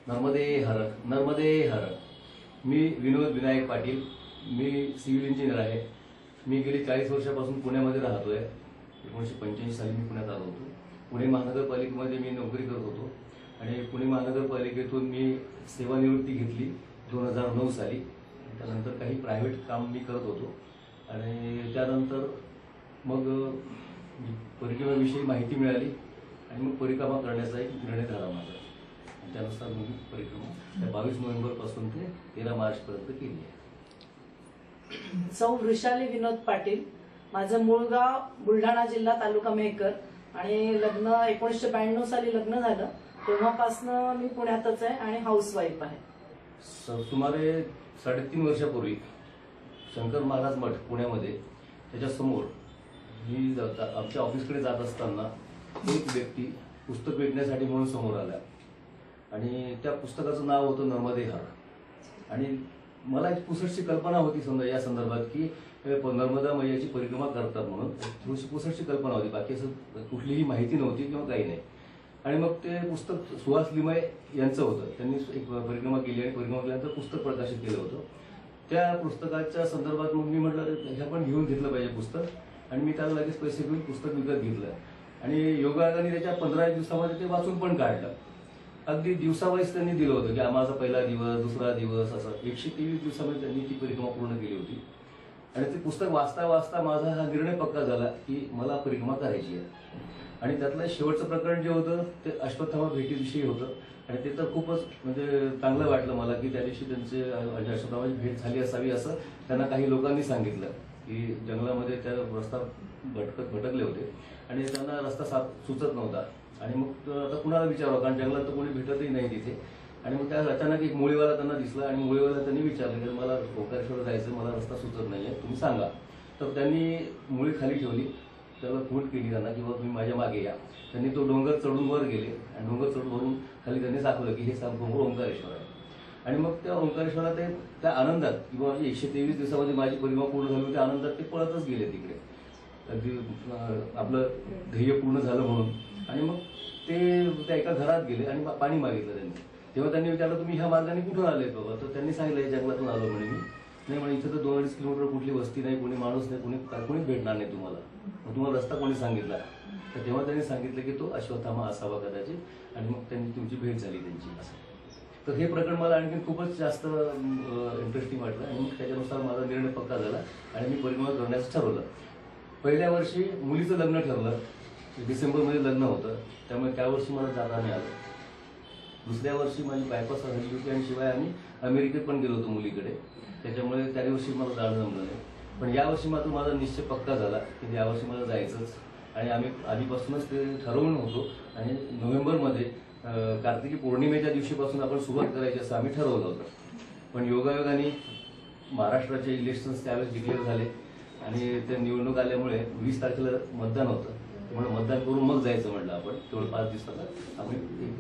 नर्मदे हर, नर्मदे हर. मी विनोद विनायक पाटील. मी civil engineer आहे. मी गेली 40 वर्षापासून पुण्यामध्ये राहतोय. 1985 साली मी पुण्यात आलो होतो. पुणे महानगरपालिकेमध्ये मी नोकरी करत होतो आणि पुणे महानगरपालिकेतून मी सेवानिवृत्ती घेतली 2009 साली. त्यानंतर काही प्रायव्हेट काम मी करत होतो आणि त्यानंतर मग परिक्रमेविषयी माहिती मिळाली आणि मग परिक्रमा करण्याचा एक निर्णय झाला माझा. त्यानुसार मी परिक्रमा 22 नोव्हेंबरपासून ते 13 मार्चपर्यंत केली आहे. सौ वृषाली विनोद पाटील. माझं मूळ गाव बुलढाणा जिल्हा तालुका मेहकर आणि लग्न 1992 साली लग्न झालं. तेव्हापासून मी पुण्यातच आहे आणि हाऊसवाईफ आहे. सुमारे 3.5 वर्षापूर्वी शंकर महाराज मठ पुण्यामध्ये त्याच्या समोर मी आमच्या ऑफिसकडे जात असताना एक व्यक्ती पुस्तक विकण्यासाठी म्हणून समोर आला आणि त्या पुस्तकाचं नाव होतं नर्मदे हर. आणि मला एक पुसटशी कल्पना होती समजा या संदर्भात की नर्मदा मैयाची परिक्रमा करतात म्हणून थोडीशी पुसटशी कल्पना होती. बाकी असं कुठलीही माहिती नव्हती किंवा काही नाही. आणि मग ते पुस्तक सुहास लिमये यांचं होतं. त्यांनी एक परिक्रमा केली आणि परिक्रमा केल्यानंतर पुस्तक प्रकाशित केलं होतं. त्या पुस्तकाच्या संदर्भात मग मी म्हटलं हे आपण घेऊन घेतलं पाहिजे पुस्तक आणि मी त्याला लगेच पैसे घेऊन पुस्तक विकत घेतलं आणि योगायोगाने त्याच्या 15 दिवसामध्ये ते वाचून पण काढलं. अगदी दिवसावाईज त्यांनी दिलं होतं की माझा पहिला दिवस, दुसरा दिवस, असं 123 दिवसामध्ये त्यांनी ती परिक्रमा पूर्ण केली होती. आणि ते पुस्तक वाचता वाचता माझा हा निर्णय पक्का झाला की मला परिक्रमा करायची आहे. आणि त्यातलं शेवटचं प्रकरण जे होतं ते अश्वत्थामा भेटीविषयी होतं आणि ते तर खूपच म्हणजे चांगलं वाटलं मला की त्या दिवशी त्यांचे अश्वत्थामाची भेट झाली असावी असं त्यांना काही लोकांनी सांगितलं की जंगलामध्ये त्या रस्ता भटकले होते आणि त्यांना रस्ता सुचत नव्हता. आणि मग आता कुणाला विचारावं कारण जंगलात तर कोणी भेटतही नाही तिथे. आणि मग त्या अचानक एक मुळीवाला त्यांना दिसला आणि मुळीवाला त्यांनी विचारलं की मला ओंकारेश्वर जायचं, मला रस्ता सुचत नाहीये, तुम्ही सांगा. तर त्यांनी मुळी खाली ठेवली, त्याला फूट केली त्यांना की बाबा तुम्ही माझ्या मागे या. त्यांनी तो डोंगर चढून वर गेले आणि डोंगर चढून वरून खाली त्यांनी दाखवलं की हे डोंगर ओंकारेश्वर आहे. आणि मग त्या ओंकारेश्वरात ते त्या आनंदात किंवा 123 दिवसामध्ये माझी परिक्रमा पूर्ण झाली त्या आनंदात ते पळतच गेले तिकडे. अगदी आपलं ध्येय पूर्ण झालं म्हणून. आणि मग ते त्या एका घरात गेले आणि पाणी मागितलं त्यांनी. तेव्हा त्यांनी विचारलं तुम्ही ह्या मार्गाने कुठून आले बाबा. तर त्यांनी सांगितलं जंगलातून आलो म्हणे मी. नाही म्हणे इथं तर 2-2.5 किलोमीटर कुठली वस्ती नाही, कोणी माणूस नाही, कोणीच भेटणार नाही तुम्हाला. मग तुम्हाला रस्ता कोणी सांगितला. तर तेव्हा त्यांनी सांगितलं की तो अश्वत्थामा असावा कदाचित आणि मग त्यांनी तुमची भेट झाली त्यांची असं. तर हे प्रकरण मला आणखी खूपच जास्त इंटरेस्टिंग वाटलं आणि मग त्याच्यानुसार माझा निर्णय पक्का झाला आणि मी परिक्रमा करण्याचं ठरवलं. पहिल्या वर्षी मुलीचं लग्न ठरलं, डिसेंबरमध्ये लग्न होतं, त्यामुळे त्या वर्षी मला जाता नाही आलं. दुसऱ्या वर्षी माझी बायपास झाली होती आणि शिवाय आम्ही अमेरिकेत पण गेलो होतो मुलीकडे, त्याच्यामुळे त्या दिवशी मला जाणं जमलं नाही. पण यावर्षी मात्र माझा निश्चय पक्का झाला की यावर्षी मला जायचंच आणि आम्ही आधीपासूनच ते ठरवून होतो आणि नोव्हेंबरमध्ये कार्तिकी पौर्णिमेच्या दिवशीपासून आपण सुरुवात करायची असं आम्ही ठरवलं होतं. पण योगायोगाने महाराष्ट्राचे इलेक्शन्स त्यावेळेस डिक्लेअर झाले आणि ते निवडणूक आल्यामुळे 20 तारखेला मतदान होतं. त्यामुळे मतदान करून मग जायचं म्हटलं आपण. तेवढं 5 दिवसाला आम्ही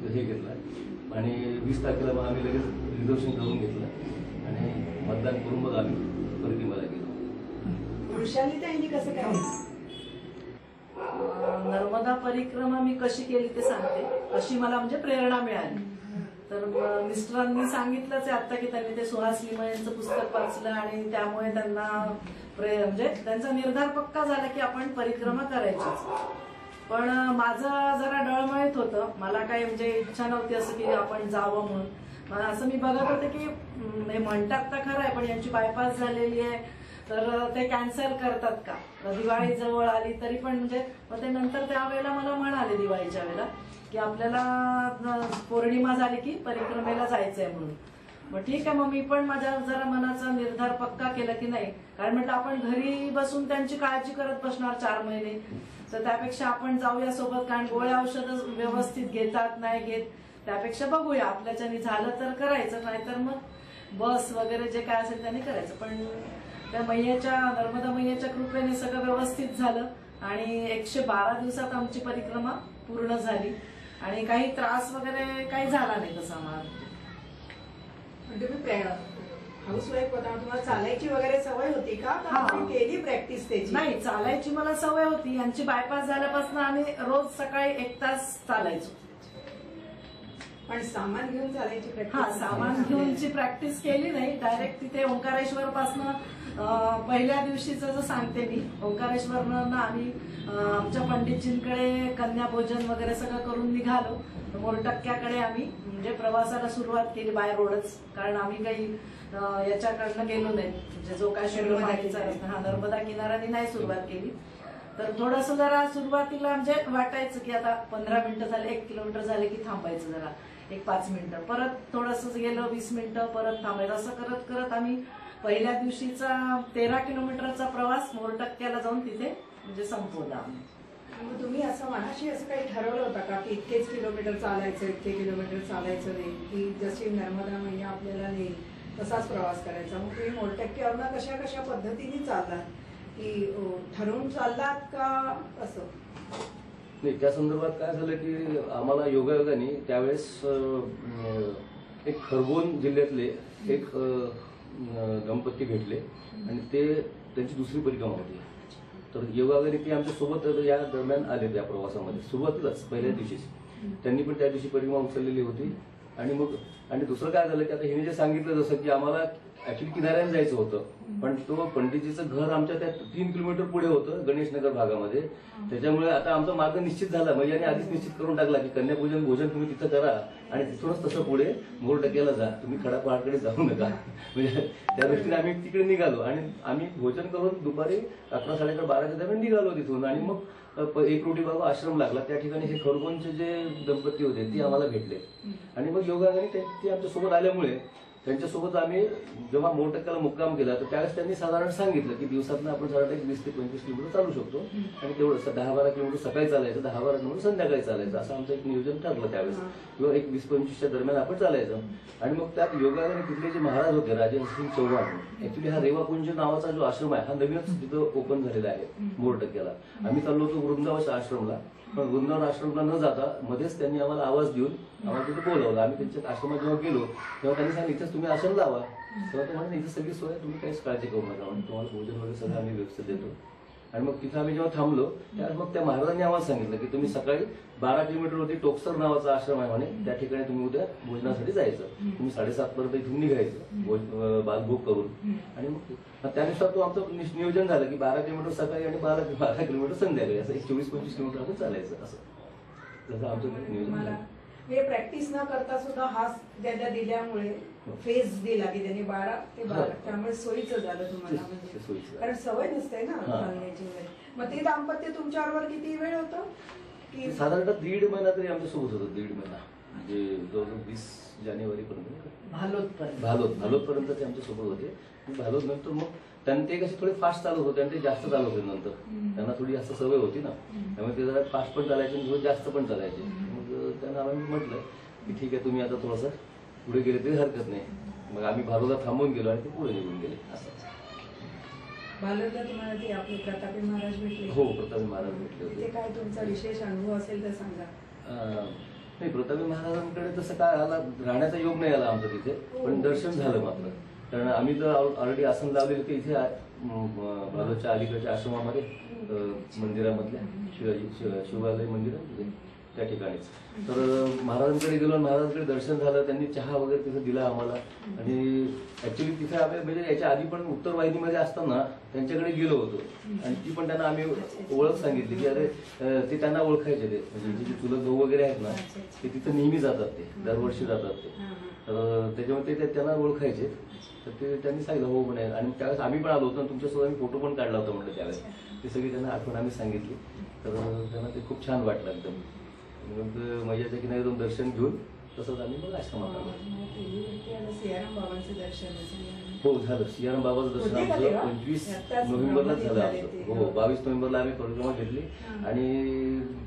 हे घेतलं आणि 20 तारखेला मग आम्ही लगेच रिझर्वेशन करून घेतलं आणि मतदान करून मग आम्ही परिक्रमेला गेलो. वृषाली ताईंनी कसं काय नर्मदा परिक्रमा मी कशी केली ते सांगते. कशी मला म्हणजे प्रेरणा मिळाली. तर मिस्टरांनी सांगितलंच आहे आता की त्यांनी ते सुहास लिमये यांचं पुस्तक वाचलं आणि त्यामुळे त्यांना म्हणजे त्यांचा निर्धार पक्का झाला की आपण परिक्रमा करायचीच. पण माझं जरा डळमळीत होतं. मला काही म्हणजे इच्छा नव्हती असं की आपण जावं म्हणून. मला असं मी बघत होते की हे म्हणतात तर खरं आहे पण यांची बायपास झालेली आहे तर ते कॅन्सल करतात का. दिवाळी जवळ आली तरी पण म्हणजे मग ते नंतर त्यावेळेला मला म्हणाले दिवाळीच्या वेळेला की आपल्याला पौर्णिमा झाली की परिक्रमेला जायचंय म्हणून. मग ठीक आहे, मग मी पण माझ्या जरा मनाचा निर्धार पक्का केला की नाही, कारण म्हटलं आपण घरी बसून त्यांची काळजी करत बसणार 4 महिने, तर त्यापेक्षा आपण जाऊया सोबत. कारण गोळ्या औषधं व्यवस्थित घेतात नाही घेत, त्यापेक्षा बघूया आपल्याच्यानी झालं तर करायचं, नाहीतर मग बस वगैरे जे काय असेल त्यांनी करायचं. पण त्या मैयाच्या नर्मदा मैयाच्या कृपेने सगळं व्यवस्थित झालं आणि 112 दिवसात आमची परिक्रमा पूर्ण झाली आणि काही त्रास वगैरे काही झाला नाही तसा मला. म्हणजे तुम्ही हाऊसवाईफ होता, तुम्हाला चालायची वगैरे सवय होती का? केली प्रॅक्टिस त्याची? नाही, चालायची मला सवय होती. यांची बायपास झाल्यापासून आम्ही रोज सकाळी 1 तास चालायचो. पण सामान घेऊन चालायची हा, प्रॅक्टिस सामान घेऊनची प्रॅक्टिस केली नाही. डायरेक्ट तिथे ओंकारेश्वर पासनं पहिल्या दिवशीचं जर सांगते मी, ओंकारेश्वरनं आम्ही आमच्या पंडितजींकडे कन्याभोजन वगैरे सगळं करून निघालो. मोरटक्क्याकडे आम्ही म्हणजे प्रवासाला सुरुवात केली बाय रोडच, कारण आम्ही काही याच्याकडनं गेलो नाही, म्हणजे जो काय शिरोमाईचा रस्ता, हा नर्मदा किनाऱ्याने नाही सुरुवात केली. तर थोडंसं जरा सुरुवातीला म्हणजे वाटायचं की आता 15 मिनिटं झाले, 1 किलोमीटर झाले की थांबायचं जरा, 1-5 मिनिटं, परत थोडंसं गेलो 20 मिनिटं, परत थांबायचं. असं करत करत आम्ही पहिल्या दिवशीचा 13 किलोमीटरचा प्रवास मोरटक्क्याला जाऊन तिथे म्हणजे संपवला आम्ही. मग तुम्ही असं मनाशी असं काही ठरवलं होतं का की इतकेच किलोमीटर चालायचं, इतके किलोमीटर चालायचं नाही, की जशी नर्मदा मैया आपल्याला नेईल तसाच प्रवास करायचा? मग तुम्ही मोरटक्क्यावरनं कशा कशा पद्धतीने चाललात, की ठरवून चाललात का असं? नाही, त्या संदर्भात काय झालं की आम्हाला योगायोगाने त्यावेळेस एक खरगोन जिल्ह्यातले एक दंपती भेटले आणि ते त्यांची दुसरी परिक्रमा होती. तर योगायोगाने ते आमच्या सोबत या दरम्यान आले त्या प्रवासामध्ये, सुरुवातीलाच पहिल्या दिवशीच त्यांनी पण त्या दिवशी परिक्रमा उचललेली होती. आणि दुसरं काय झालं की आता हिने जे सांगितलं जसं की आम्हाला ऍक्च्युली किनाऱ्याने जायचं होतं, पण तो पंडितजीचं घर आमच्या त्या 3 किलोमीटर पुढे होतं गणेशनगर भागामध्ये. त्याच्यामुळे आता आमचा मार्ग निश्चित झाला, म्हणजे याने आधीच निश्चित करून टाकला की कन्यापूजन भोजन तुम्ही तिथं करा आणि तिथूनच तसं पुढे मोरटक्क्याला जा, तुम्ही खडा पहाडकडे जाऊ नका. म्हणजे त्या दृष्टीने आम्ही तिकडे निघालो आणि आम्ही भोजन करून दुपारी 11-12च्या दरम्यान निघालो तिथून. आणि मग एक रोटी बाबा आश्रम लागला, त्या ठिकाणी हे खरगोनचे जे दंपती होते ती आम्हाला भेटले. आणि मग योगाने ते आमच्या सोबत आल्यामुळे त्यांच्यासोबत आम्ही जेव्हा मोरटक्क्याला मुक्काम केला तर त्यावेळेस त्यांनी साधारण सांगितलं की दिवसातनं आपण साधारण 20 ते 25 किलोमीटर चालू शकतो आणि तेवढं 10-12 किलोमीटर सकाळी चालायचं, 10-12 किलोमीटर संध्याकाळी चालायचं, असं आमचं एक नियोजन ठरलं त्यावेळेस. किंवा एक 20-25च्या दरम्यान आपण चालायचं. आणि मग त्यात योगाने तिथले जे महाराज होते राजेंद्रसिंग चव्हाण, ऍक्च्युली हा रेवाकुंज नावाचा जो आश्रम आहे हा नवीनच तिथं ओपन झालेला आहे मोरटक्क्याला. आम्ही चाललो होतो वृंदावन आश्रमला, पण वृंदावन आश्रमला न जाता मध्येच त्यांनी आम्हाला आवाज देऊन आम्हाला तिथे बोलावलं. आम्ही त्यांच्या आश्रमात जेव्हा गेलो तेव्हा त्यांनी सांगितलं इथंच तुम्ही आश्रम लावा. तेव्हा ते म्हणे इथं सगळी सोय, तुम्ही काहीच काळजी करू नका, म्हणजे तुम्हाला भोजन वगैरे सगळं आम्ही व्यवस्थित देतो. आणि मग तिथं आम्ही जेव्हा थांबलो त्यावेळेस मग त्या महाराजांनी आम्हाला सांगितलं की तुम्ही सकाळी 12 किलोमीटरवरती टोकसर नावाचा आश्रम आहे म्हणे, त्या ठिकाणी तुम्ही उद्या भोजनासाठी जायचं. तुम्ही 7:30 पर्यंत इथून निघायचं बालभोग करून. आणि मग त्यानुसार तो आमचं नियोजन झालं की 12 किलोमीटर सकाळी आणि 12 किलोमीटर संध्याकाळी, असं 24-25 किलोमीटर आपण चालायचं. असं आमचं नियोजन झालं. हे प्रॅक्टिस न करता सुद्धा हा त्याला दिल्यामुळे फेज दिला की त्यांनी 12 ते 12, त्यामुळे सोयीचं झालं तुम्हाला, म्हणजे कारण सवय नसते ना चालण्याची वगैरे. मग ते दाम्पत्य तुमच्याबरोबर किती वेळ होतं? की साधारणतः 1.5 महिना तरी आमच्या सोबत होतं. 1.5 महिना म्हणजे जवळजवळ 20 जानेवारी पर्यंत भालोद पर्यंत ते आमच्या सोबत होते. भालोद नंतर मग त्यांनी ते कसे थोडे फास्ट चालत होते आणि ते जास्त चालत होते नंतर, त्यांना थोडी जास्त सवय होती ना, त्यामुळे ते जरा फास्ट पण चालायचे आणि थोडं जास्त पण चालायचे. मग त्यांना आम्ही म्हटलं की ठीक आहे तुम्ही आता थोडंसं पुढे गेले तरी हरकत नाही. मग आम्ही भालोदला थांबून गेलो आणि ते पुढे निघून गेले. असं भालोदला तुम्हाला ते आपले प्रतापी महाराज भेटले? हो, प्रतापी महाराज भेटले होते. ते काय तुमचा विशेष अनुभव असेल तर सांगा. नाही, प्रतापी महाराजांकडे तसं काय आला, राहण्याचा योग नाही आला आमचं तिथे, पण दर्शन झालं मात्र. कारण आम्ही तर ऑलरेडी आसन लावलेलं की इथे भालोदच्या अलीकडच्या आश्रमामध्ये मंदिरामधल्या शिवालय मंदिर त्या ठिकाणीच. तर महाराजांकडे गेलो, महाराजांकडे दर्शन झालं, त्यांनी चहा वगैरे तिथे दिला आम्हाला. आणि ऍक्च्युली तिथे आम्ही म्हणजे याच्या आधी पण उत्तर वाहिनीमध्ये असताना त्यांच्याकडे गेलो होतो आणि ती पण त्यांना आम्ही ओळख सांगितली की अरे ते त्यांना ओळखायचे, ते म्हणजे जे चुलत भाऊ वगैरे आहेत ना ते तिथं नेहमी जातात, ते दरवर्षी जातात ते. तर त्याच्यामुळे ते त्यांना ओळखायचे. तर ते त्यांनी सांगितलं हो म्हणे. आणि त्यावेळेस आम्ही पण आलो होतो, तुमच्यासोबत आम्ही फोटो पण काढला होता म्हटलं त्यावेळेस. ती सगळी त्यांना आठवण आम्ही सांगितली. तर त्यांना ते खूप छान वाटलं एकदम. मग मैयाच्या किनारी जाऊन दर्शन घेऊन तसंच आम्ही मग आश्रमात आलो. सियाराम बाबांचं दर्शन हो झालं. सियाराम बाबाचं दर्शन आमचं 25 नोव्हेंबरलाच झालं आमचं. हो, 22 नोव्हेंबरला आम्ही परिक्रमा घेतली आणि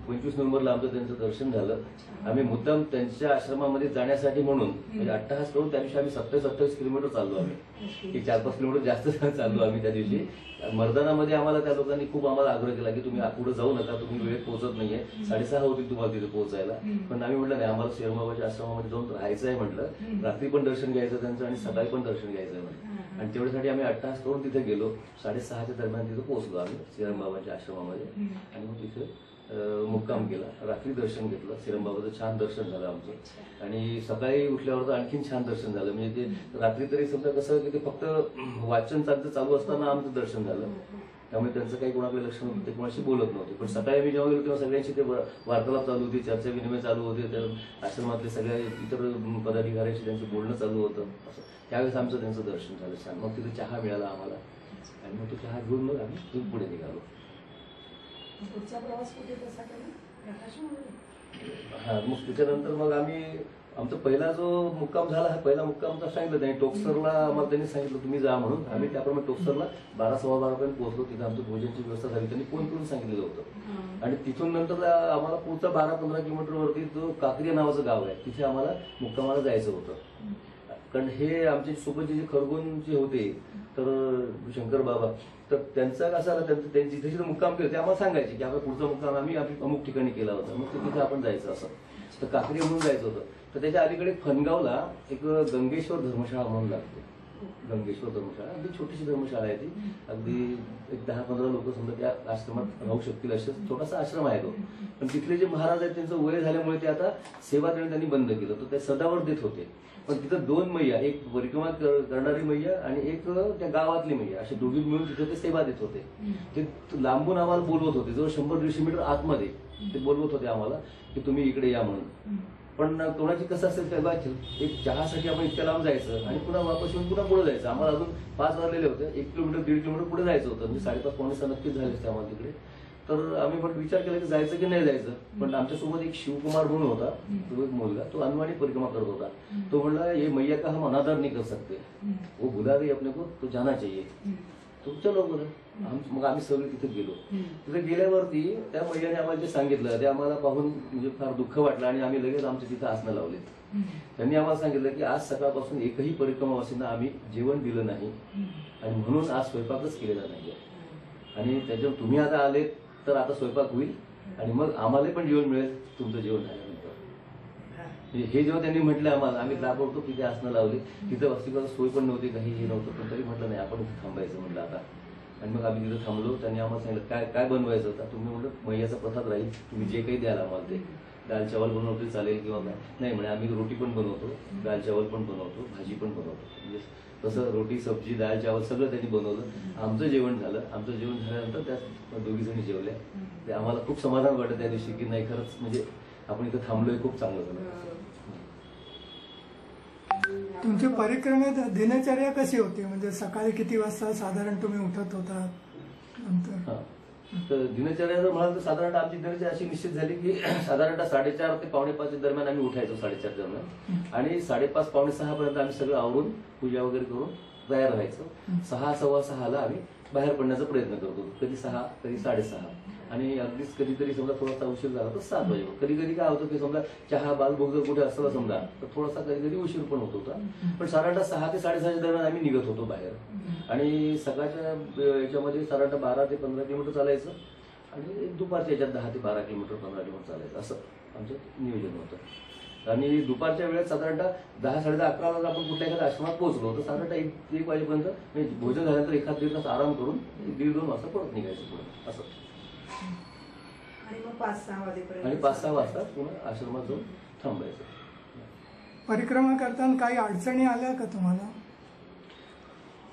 25 नोव्हेंबरला आमचं त्यांचं दर्शन झालं. आम्ही मुद्दाम त्यांच्या आश्रमामध्ये जाण्यासाठी म्हणून म्हणजे अट्टहास करून त्या दिवशी आम्ही 27-28 किलोमीटर चाललो. आम्ही 4-5 किलोमीटर जास्त चाललो आम्ही त्या दिवशी. मर्दानामध्ये आम्हाला त्या लोकांनी खूप आम्हाला आग्रह केला की तुम्ही पुढे जाऊ नका, तुम्ही वेळेत पोहोचत नाहीये. 6:30 होती तुम्हाला तिथे पोहोचायला. पण आम्ही म्हटलं नाही, आम्हाला शेरबाबाच्या आश्रमामध्ये जाऊन राहायचं आहे म्हटलं, रात्री पण दर्शन घ्यायचं त्यांचं आणि सकाळी पण दर्शन घ्यायचं आहे म्हटलं. आणि तेवढ्यासाठी आम्ही अट्टहास करून तिथे गेलो. 6:30च्या दरम्यान तिथे पोहोचलो आम्ही शेरबाबाच्या आश्रमामध्ये. आणि मग तिथे मुक्काम केला. रात्री दर्शन घेतलं, श्रीरामबाबाचं छान दर्शन झालं आमचं. आणि सकाळी उठल्यावर तर आणखीन छान दर्शन झालं. म्हणजे ते रात्री तरी समजा कसं की ते फक्त वाचन चालू असताना आमचं दर्शन झालं. त्यामुळे त्यांचं काही कोणाकडे लक्ष नव्हतं, ते कोणाशी बोलत नव्हते. पण सकाळी आम्ही जेव्हा गेलो तेव्हा सगळ्यांशी ते वार्तालाप चालू होती, चर्चा विनिमय चालू होते. त्या आश्रमातले सगळ्या इतर पदाधिकाऱ्यांशी त्यांचं बोलणं चालू होतं. असं त्यावेळेस आमचं त्यांचं दर्शन झालं छान. मग तिथे चहा मिळाला आम्हाला आणि मग तो चहा घेऊन मग आम्ही पुढे निघालो. पुढचा प्रवास कुठे कसा केला? प्रकाशमध्ये? हा, मग त्याच्यानंतर मग आम्ही आमचा पहिला जो मुक्काम झाला, हा पहिला मुक्काम तर सांगितलं त्यांनी टोकसरला. आम्हाला त्यांनी सांगितलं तुम्ही जा म्हणून. आम्ही त्याप्रमाणे टोकसरला 12-12:15 पर्यंत पोहोचलो. तिथे आमची भोजनाची व्यवस्था झाली, त्यांनी फोन करून सांगितलेलं होतं. आणि तिथून नंतर आम्हाला पुढचा 12-15 किलोमीटर वरती जो काकरिया नावाचं गाव आहे, तिथे आम्हाला मुक्कामाला जायचं होतं. कारण हे आमचे सोबतचे जे खरगोन जे होते तर शंकर बाबा, तर त्यांचा कसा आला, त्यांची जिथे मुक्काम केलं ते आम्हाला सांगायचे की आपला पुढचा मुक्काम आम्ही अमुक ठिकाणी केला होता, मग तिथे आपण जायचं. असं तर काकरी म्हणून जायचं होतं. तर त्याच्या अलीकडे फनगावला एक गंगेश्वर धर्मशाळा म्हणून लागते. गंगेश्वर धर्मशाळा अगदी छोटीशी धर्मशाळा आहे ती. अगदी एक 10-15 लोक समजा त्या आश्रमात राहू शकतील असे छोटासा आश्रम आहे तो. पण तिथले जे महाराज आहेत त्यांचं वय झाल्यामुळे ते आता सेवा देणं त्यांनी बंद केलं. तर ते सदावर देत होते. पण तिथं 2 मैया, एक परिक्रमा करणारी मैया आणि एक त्या गावातली मैया, असे दोघी मिळून तिथे ते सेवा देत होते. ते लांबून आम्हाला बोलवत होते, जवळ 100-150 मीटर आतमध्ये ते बोलवत होते आम्हाला की तुम्ही इकडे या म्हणून. पण कोणाची कसं असेल तेव्हा एक चहासाठी आपण इतक्या लांब जायचं आणि पुन्हा वापस येऊन पुन्हा पुढे जायचं. आम्हाला अजून 5 वाजलेले होते, 1 किलोमीटर 1.5 किलोमीटर पुढे जायचं होतं. म्हणजे 5:30-5:45 नक्कीच झाले असते आम्हाला तिकडे. तर आम्ही पण विचार केला की जायचं की नाही जायचं. पण आमच्यासोबत एक शिवकुमार म्हणून होता, तो एक मुलगा, तो अनवाणी परिक्रमा करत होता. तो म्हणला ये मैया का हम अनादर नहीं कर सकते, वो बुला रही अपने को तो जाना चाहिए, तो चलो बोला. मग आम्ही सगळे तिथे गेलो. तिथे गेल्यावरती त्या मैयाने आम्हाला जे सांगितलं ते आम्हाला पाहून म्हणजे फार दुःख वाटलं आणि आम्ही लगेच आमच्या तिथे आसनं लावले. त्यांनी आम्हाला सांगितलं की आज सकाळपासून एकही परिक्रमावासींना आम्ही जेवण दिलं नाही आणि म्हणून आज स्वयंपाकच केलेला नाहीये. आणि त्याच्यावर तुम्ही आता आलेत तर आता स्वयंपाक होईल आणि मग आम्हाला पण जेवण मिळेल तुमचं जेवण झाल्यानंतर. हे जेव्हा त्यांनी म्हटलं आम्हाला, आम्ही ताबडतोब तिथे आसनं लावली. तिथे वसतिगृहात सोय पण नव्हती, काही हे नव्हतं. पण तरी म्हटलं नाही आपण इथे थांबायचं म्हटलं आता. आणि मग आम्ही तिथं थांबलो. त्यांनी आम्हाला सांगितलं काय काय बनवायचं होतं. तुम्ही म्हटलं मैयाचा प्रसाद राहील, तुम्ही जे काही द्याल आम्हाला ते. दाल चावल बनवतो चालेल किंवा काय नाही म्हणे. आम्ही रोटी पण बनवतो, दाल चावल पण बनवतो, भाजी पण बनवतो. म्हणजे तसं रोटी सब्जी दाल चावल सगळं त्यांनी बनवलं. आमचं जेवण झालं. आमचं जेवण झाल्यानंतर त्या 2घी जणी जेवल्या. ते आम्हाला खूप समाधान वाटलं त्या दिवशी की नाही खरंच म्हणजे आपण इथं थांबलोय, खूप चांगलं झालं. तुमची परिक्रमेत दिनचर्या कशी होती? म्हणजे सकाळी किती वाजता साधारण तुम्ही उठत होता? नंतर तर दिनचर्या जर म्हणाल तर साधारणतः आमची दिनचर्या अशी निश्चित झाली की साधारणतः 4:30 ते 5:45 दरम्यान आम्ही उठायचो. 4:30 दरम्यान. आणि 5:30-5:45 पर्यंत आम्ही सगळं आवरून पूजा वगैरे करून तयार राहायचो. 6-6:15 आम्ही बाहेर पडण्याचा प्रयत्न करतो. कधी 6, कधी 6:30. आणि अगदीच कधीतरी समजा थोडासा उशीर झाला तर 7 वाजे. कधी कधी काय होतं की समजा चहा बालभोग जर कुठे असला समजा तर थोडासा कधी कधी उशीर पण होत होता. पण साधारणतः 6 ते 6:30 दरम्यान आम्ही निघत होतो बाहेर. आणि सकाळच्या याच्यामध्ये साधारणतः 12 ते 15 किलोमीटर चालायचं आणि दुपारच्या याच्यात 10 ते 12 किलोमीटर 15 किलोमीटर चालायचं, असं आमचं नियोजन होतं. आणि दुपारच्या वेळेत साधारणतः 10-10:30-11 वाजता आपण कुठल्या एखाद्या आश्रमात पोहोचलो तर साधारणतः 1 वाजेपर्यंत म्हणजे भोजन झाल्यानंतर 1-1.5 तास आराम करून 1-1-2 वाजता परत निघायचं पुढे असं. आणि मग 5-6 वाजेपर्यंत आणि 5-6 वाजता पुन्हा आश्रमात जाऊन थांबायचं. परिक्रमा करताना काही अडचणी आल्या का तुम्हाला?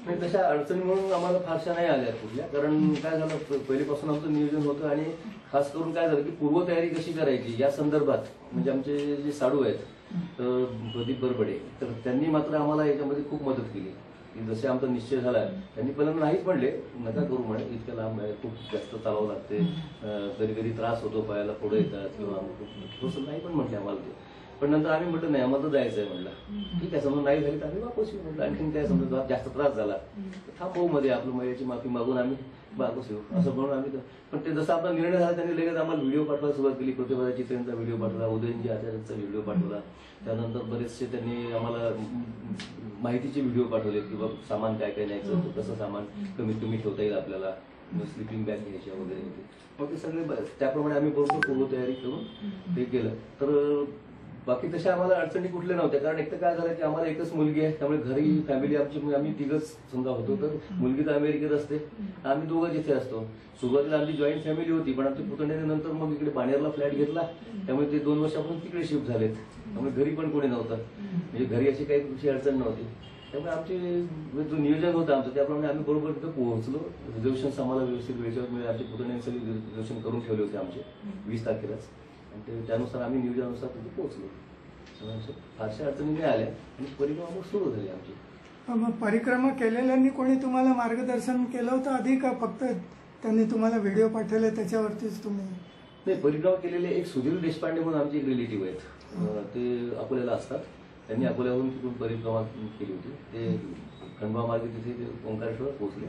नाही, तशा अडचणी म्हणून आम्हाला फारशा नाही आल्या कुठल्या. कारण काय झालं, पहिलेपासून आमचं नियोजन होतं आणि खास करून काय झालं की पूर्वतयारी कशी करायची या संदर्भात म्हणजे आमचे जे साडू आहेत प्रदीप बरबडे, तर त्यांनी मात्र आम्हाला याच्यामध्ये खूप मदत केली. की जसे आमचा निश्चय झाला त्यांनी पहिल्यांदा नाहीच म्हणले, नका करू म्हणे, इतक्या लांब आहे, खूप जास्त चालावं लागते, कधी कधी त्रास होतो, पायाला पुढे येतात किंवा थोडंसं नाही पण म्हटलं आम्हाला ते. पण नंतर आम्ही म्हटलं नाही आम्हाला जायचं आहे म्हटलं. ठीक आहे, समजा नाही झाली तर आम्ही वापस येऊ म्हटलं. आणखीन काय समजा जास्त त्रास झाला तर थांबवू मध्ये आपलं मैयाची माफी मागून आम्ही वापस येऊ असं म्हणून आम्ही. पण ते जसा आपला निर्णय झाला त्यांनी लगेच आम्हाला व्हिडिओ पाठवायला सुरुवात केली. प्रतिभाची त्यांचा व्हिडिओ पाठवला, उदयनजी आचार्यांचा व्हिडिओ पाठवला. त्यानंतर बरेचसे त्यांनी आम्हाला माहितीचे व्हिडिओ पाठवले की बाबा सामान काय काय न्यायचं, कसं सामान कमीत कमी ठेवता येईल आपल्याला, स्लिपिंग बॅग घ्यायच्या वगैरे होते. मग ते सगळे त्याप्रमाणे आम्ही बरोबर पूर्वतयारी करून ते केलं. तर बाकी तशा आम्हाला अडचणी कुठल्या नव्हत्या, कारण एक तर काय झालं की आम्हाला एकच मुलगी आहे, त्यामुळे घरी फॅमिली आमची आम्ही तिघच समजा होतो. तर मुलगी तर अमेरिकेत असते, आम्ही दोघंच इथे असतो. सुरुवातीला आमची जॉईंट फॅमिली होती, पण आमच्या पुतण्यानंतर मग इकडे पाणेरला फ्लॅट घेतला, त्यामुळे ते 2 वर्षापासून तिकडे शिफ्ट झालेत. त्यामुळे घरी पण कोणी नव्हतं, म्हणजे घरी अशी काही कुठची अडचण नव्हती. त्यामुळे आमचे जो नियोजन होतं आमचं त्याप्रमाणे आम्ही बरोबर तिथं पोहोचलो. रिझर्वेशन आम्हाला व्यवस्थित वेळेवर मिळाले. आमच्या पुतण्याने सगळे रिझर्वेशन करून ठेवले होते आमचे 20 तारखेलाच, आणि त्यानुसार आम्ही नियोजनानुसार तिथे पोहोचलो. त्यामुळे फारशा अडचणी नाही आल्या आणि परिक्रमा मग सुरू झाली आमची. मग परिक्रमा केलेल्यांनी कोणी तुम्हाला मार्गदर्शन केलं होतं आधी, का फक्त त्यांनी तुम्हाला व्हिडिओ पाठवले त्याच्यावरतीच तुम्ही? नाही, परिक्रमा केलेले एक सुधीर देशपांडे म्हणून आमचे एक रिलेटिव्ह आहेत, ते अकोल्याला असतात. त्यांनी अकोल्यावरून तिकडून परिक्रमा केली होती. ते खंडवा मार्गे तिथे ते ओंकारेश्वर पोहोचले.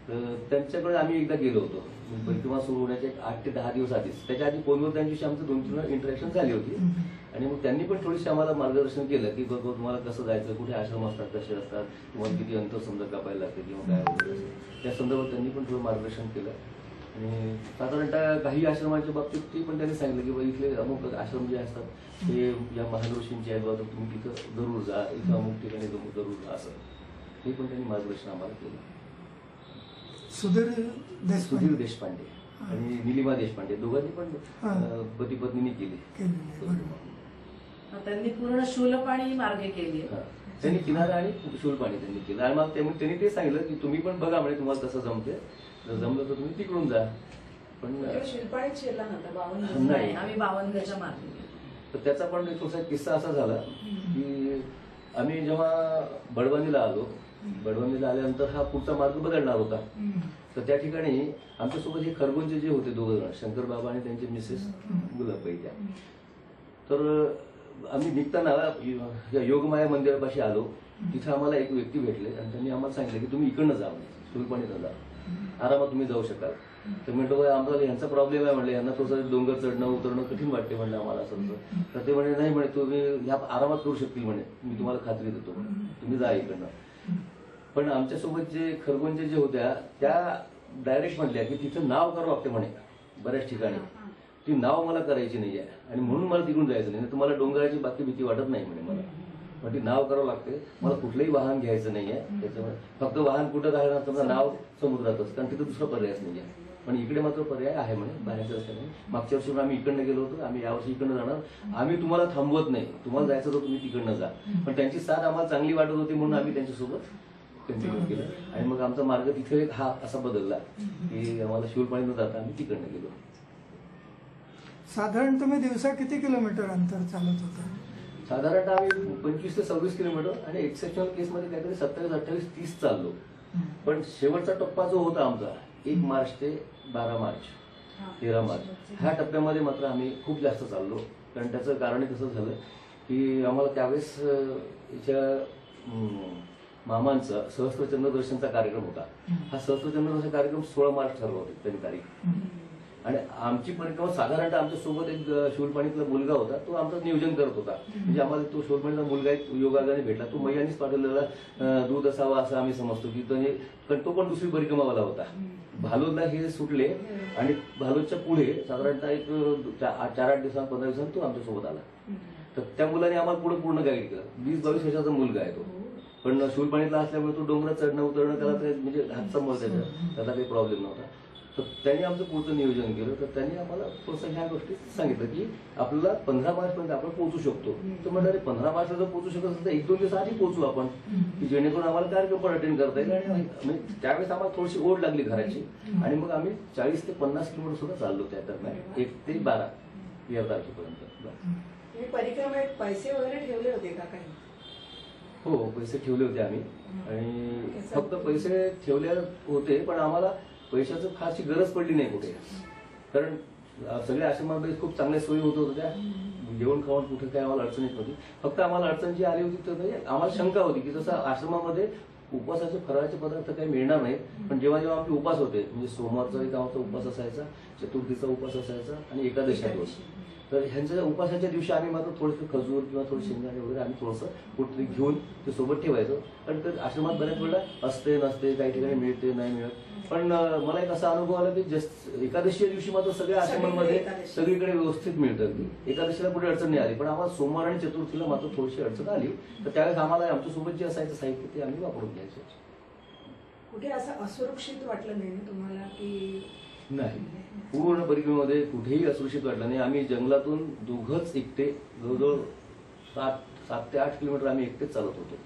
तर त्यांच्याकडे आम्ही एकदा गेलो होतो परिक्रमा सुरू होण्याच्या 8 ते 10 दिवस आधीच. त्याच्या आधी फोनवर त्यांच्याशी आमचं 2-3 इंटरॅक्शन झाली होती, आणि मग त्यांनी पण थोडीशी आम्हाला मार्गदर्शन केलं की बाबा तुम्हाला कसं जायचं, कुठे आश्रम असतात, कसे असतात, तुम्हाला किती अंतर समजा कापायला लागते किंवा काय वगैरे असं. त्या संदर्भात त्यांनी पण थोडं मार्गदर्शन केलं. आणि साधारणतः काही आश्रमांच्या बाबतीत ते पण त्यांनी सांगितलं की बाबा इथले अमुक आश्रम जे असतात ते या महाऋषींचे आहेत, बाबा तुम्ही तिथं जरूर जा, इथं अमुक ठिकाणी जरूर जा, असं हे पण त्यांनी मार्गदर्शन आम्हाला केलं. सुधीर देशपांडे आणि निलिमा देशपांडे दोघांनी पण पती पत्नीने केली. त्यांनी पूर्ण शूलपाणी मार्गे केली. त्यांनी किनारा आणि शूलपाणी त्यांनी केलं. आणि मग त्यांनी ते सांगितलं की तुम्ही पण बघा म्हणजे तुम्हाला कसं जमते, जर जमलं तर तुम्ही तिकडून जा. पण शिल्पाळीत शिरला नव्हता, नाही, आम्ही 52 मार्गे गेलो. तर त्याचा पण थोडासा किस्सा असा झाला की आम्ही जेव्हा बडवणीला आलो, बडवणीला आल्यानंतर हा पुढचा मार्ग बदलणार होता. तर त्या ठिकाणी आमच्यासोबत हे खरगोंचे जे होते 2 जण, शंकर बाबा आणि त्यांचे मिसेस गुलाबाई त्या. तर आम्ही निघताना या योगमाया मंदिरापाशी आलो. तिथे आम्हाला एक व्यक्ती भेटले आणि त्यांनी आम्हाला सांगितलं की तुम्ही इकडनं जा, सुरपाणीनं जा, आरामात तुम्ही जाऊ शकाल. तर म्हटलं बाबा आम्हाला यांचा प्रॉब्लेम आहे, म्हणले यांना थोडंसं डोंगर चढणं उतरणं कठीण वाटते म्हणलं आम्हाला असं. तर ते म्हणे नाही म्हणे तुम्ही ह्या आरामात करू शकतील म्हणे, मी तुम्हाला खात्री देतो, तुम्ही जा इकडनं. पण आमच्यासोबत जे खरगोंचे जे होत्या त्या डायरेक्ट म्हटल्या की तिथं नाव करावं लागते म्हणे बऱ्याच ठिकाणी, ती नाव मला करायची नाही आहे आणि म्हणून मला तिकडून जायचं नाही, तुम्हाला डोंगराची बाकी भीती वाटत नाही म्हणे मला. पण ती नाव करावं लागते, मला कुठलंही वाहन घ्यायचं नाही आहे. त्याच्यामुळे फक्त वाहन कुठं राहणार, समजा नाव समुद्रातच, कारण तिथं दुसरा पर्यायच नाही आहे. पण इकडे मात्र पर्याय आहे म्हणे बाहेरच्या रस्त्याने. मागच्या वर्षी आम्ही इकडनं गेलो होतो, आम्ही यावर्षी इकडनं जाणार, आम्ही तुम्हाला थांबवत नाही, तुम्हाला जायचं तर तुम्ही तिकडनं जा. पण त्यांची साथ आम्हाला चांगली वाटत होती म्हणून आम्ही त्यांच्यासोबत कंटिन्यू केलं. आणि मग आमचा मार्ग तिथे हा असा बदलला की आम्हाला शूलपाणी न जाता आम्ही तिकडनं गेलो. साधारण तुम्ही दिवसा किती किलोमीटर अंतर चालत होता? साधारणतः आम्ही 25 ते 26 किलोमीटर आणि एक्सेप्शनल केसमध्ये काहीतरी 27, 28, 30 चाललो. पण शेवटचा टप्पा जो होता आमचा 1 मार्च ते 12 मार्च 13 मार्च ह्या टप्प्यामध्ये मात्र आम्ही खूप जास्त चाललो. कारण त्याचं कारण कसं झालं की आम्हाला त्यावेळेस मामांचा सहस्त्रचंद्र दर्शनचा कार्यक्रम होता. हा सहस्त्रचंद्र दर्शन कार्यक्रम 16 मार्च ठरला होता त्यांनी तारीख. आणि आमची परिक्रमा साधारणतः आमच्या सोबत एक शूलपाणीतला मुलगा होता, तो आमचं नियोजन करत होता. म्हणजे आम्हाला तो शूलपाणीचा मुलगा एक योगाने भेटला, तो मैयांनीच पाठवलेला दूध असावा असं आम्ही समजतो की कारण तो पण दुसरी परिक्रमावाला होता. भालोदला हे सुटले आणि भालोदच्या पुढे साधारणतः एक 4-8 दिवसांत 15 दिवसांत तो आमच्यासोबत आला. तर त्या मुलाने आम्हाला पुढे पूर्ण गाईड केलं. 20-22 वर्षाचा मुलगा आहे तो, पण शूलपाणीतला असल्यामुळे तो डोंगरात चढणं उतरणं त्याला म्हणजे हातचा मळ त्याचा काही प्रॉब्लेम नव्हता. तर त्यांनी आमचं पुढचं नियोजन केलं. तर त्यांनी आम्हाला थोडंसं ह्या गोष्टी सांगितलं की आपल्याला 15 मार्चपर्यंत आपण पोहोचू शकतो. तर म्हटलं अरे 15 मार्चला जर पोहोचू शकत असेल तर 1-2 दिवस आधी पोहोचू आपण, की जेणेकरून आम्हाला कार्यक्रम पण अटेंड करता येईल. आणि त्यावेळेस आम्हाला थोडीशी ओढ लागली घराची आणि मग आम्ही 40 ते 50 किलोमीटर सुद्धा चाललो त्या दरम्यान 1 ते 12 या तारखेपर्यंत. परिक्रमेत पैसे वगैरे ठेवले होते का काही? हो, पैसे ठेवले होते आम्ही. आणि फक्त पैसे ठेवले होते पण आम्हाला पैशाचं फारशी गरज पडली नाही कुठे, कारण सगळ्या आश्रमांमध्ये खूप चांगल्या सोयी होत होत्या. जेवण खावण कुठे काय आम्हाला अडचण येत नव्हती. फक्त आम्हाला अडचण जी आली होती तर म्हणजे आम्हाला शंका होती की जसं आश्रमामध्ये उपवासाचे फराळाचे पदार्थ काही मिळणार नाहीत. पण जेव्हा जेव्हा आमचे उपास होते, म्हणजे सोमवारचा एक आमचा उपास असायचा, चतुर्थीचा उपास असायचा आणि एकादशी दिवस, तर ह्यांच्या उपासाच्या दिवशी आम्ही मात्र थोडंसं खजूर किंवा थोडं शेंगदाणे वगैरे आम्ही थोडंसं कुठतरी घेऊन ते सोबत ठेवायचं. कारण तर आश्रमात बऱ्याच वेळेला असते नसते, काही ठिकाणी मिळते नाही मिळत. पण मला एक असा अनुभव आला की एकादशीच्या दिवशी मात्र सगळ्या आश्रमांमध्ये सगळीकडे व्यवस्थित मिळतं. अगदी एकादशीला कुठे अडचण नाही आली, पण आम्हाला सोमवार आणि चतुर्थीला मात्र थोडीशी अडचण आली. तर त्यावेळेस आम्हाला आमच्यासोबत जे असायचं साहित्य ते आम्ही वापरून घ्यायचो. कुठे असं असुरक्षित वाटलं नाही ना तुम्हाला की? नाही, पूर्ण परिक्रमेमध्ये कुठेही असुरक्षित वाटलं नाही. आम्ही जंगलातून दोघंच एकटे जवळजवळ 7 ते 8 किलोमीटर आम्ही एकटेच चालत होतो.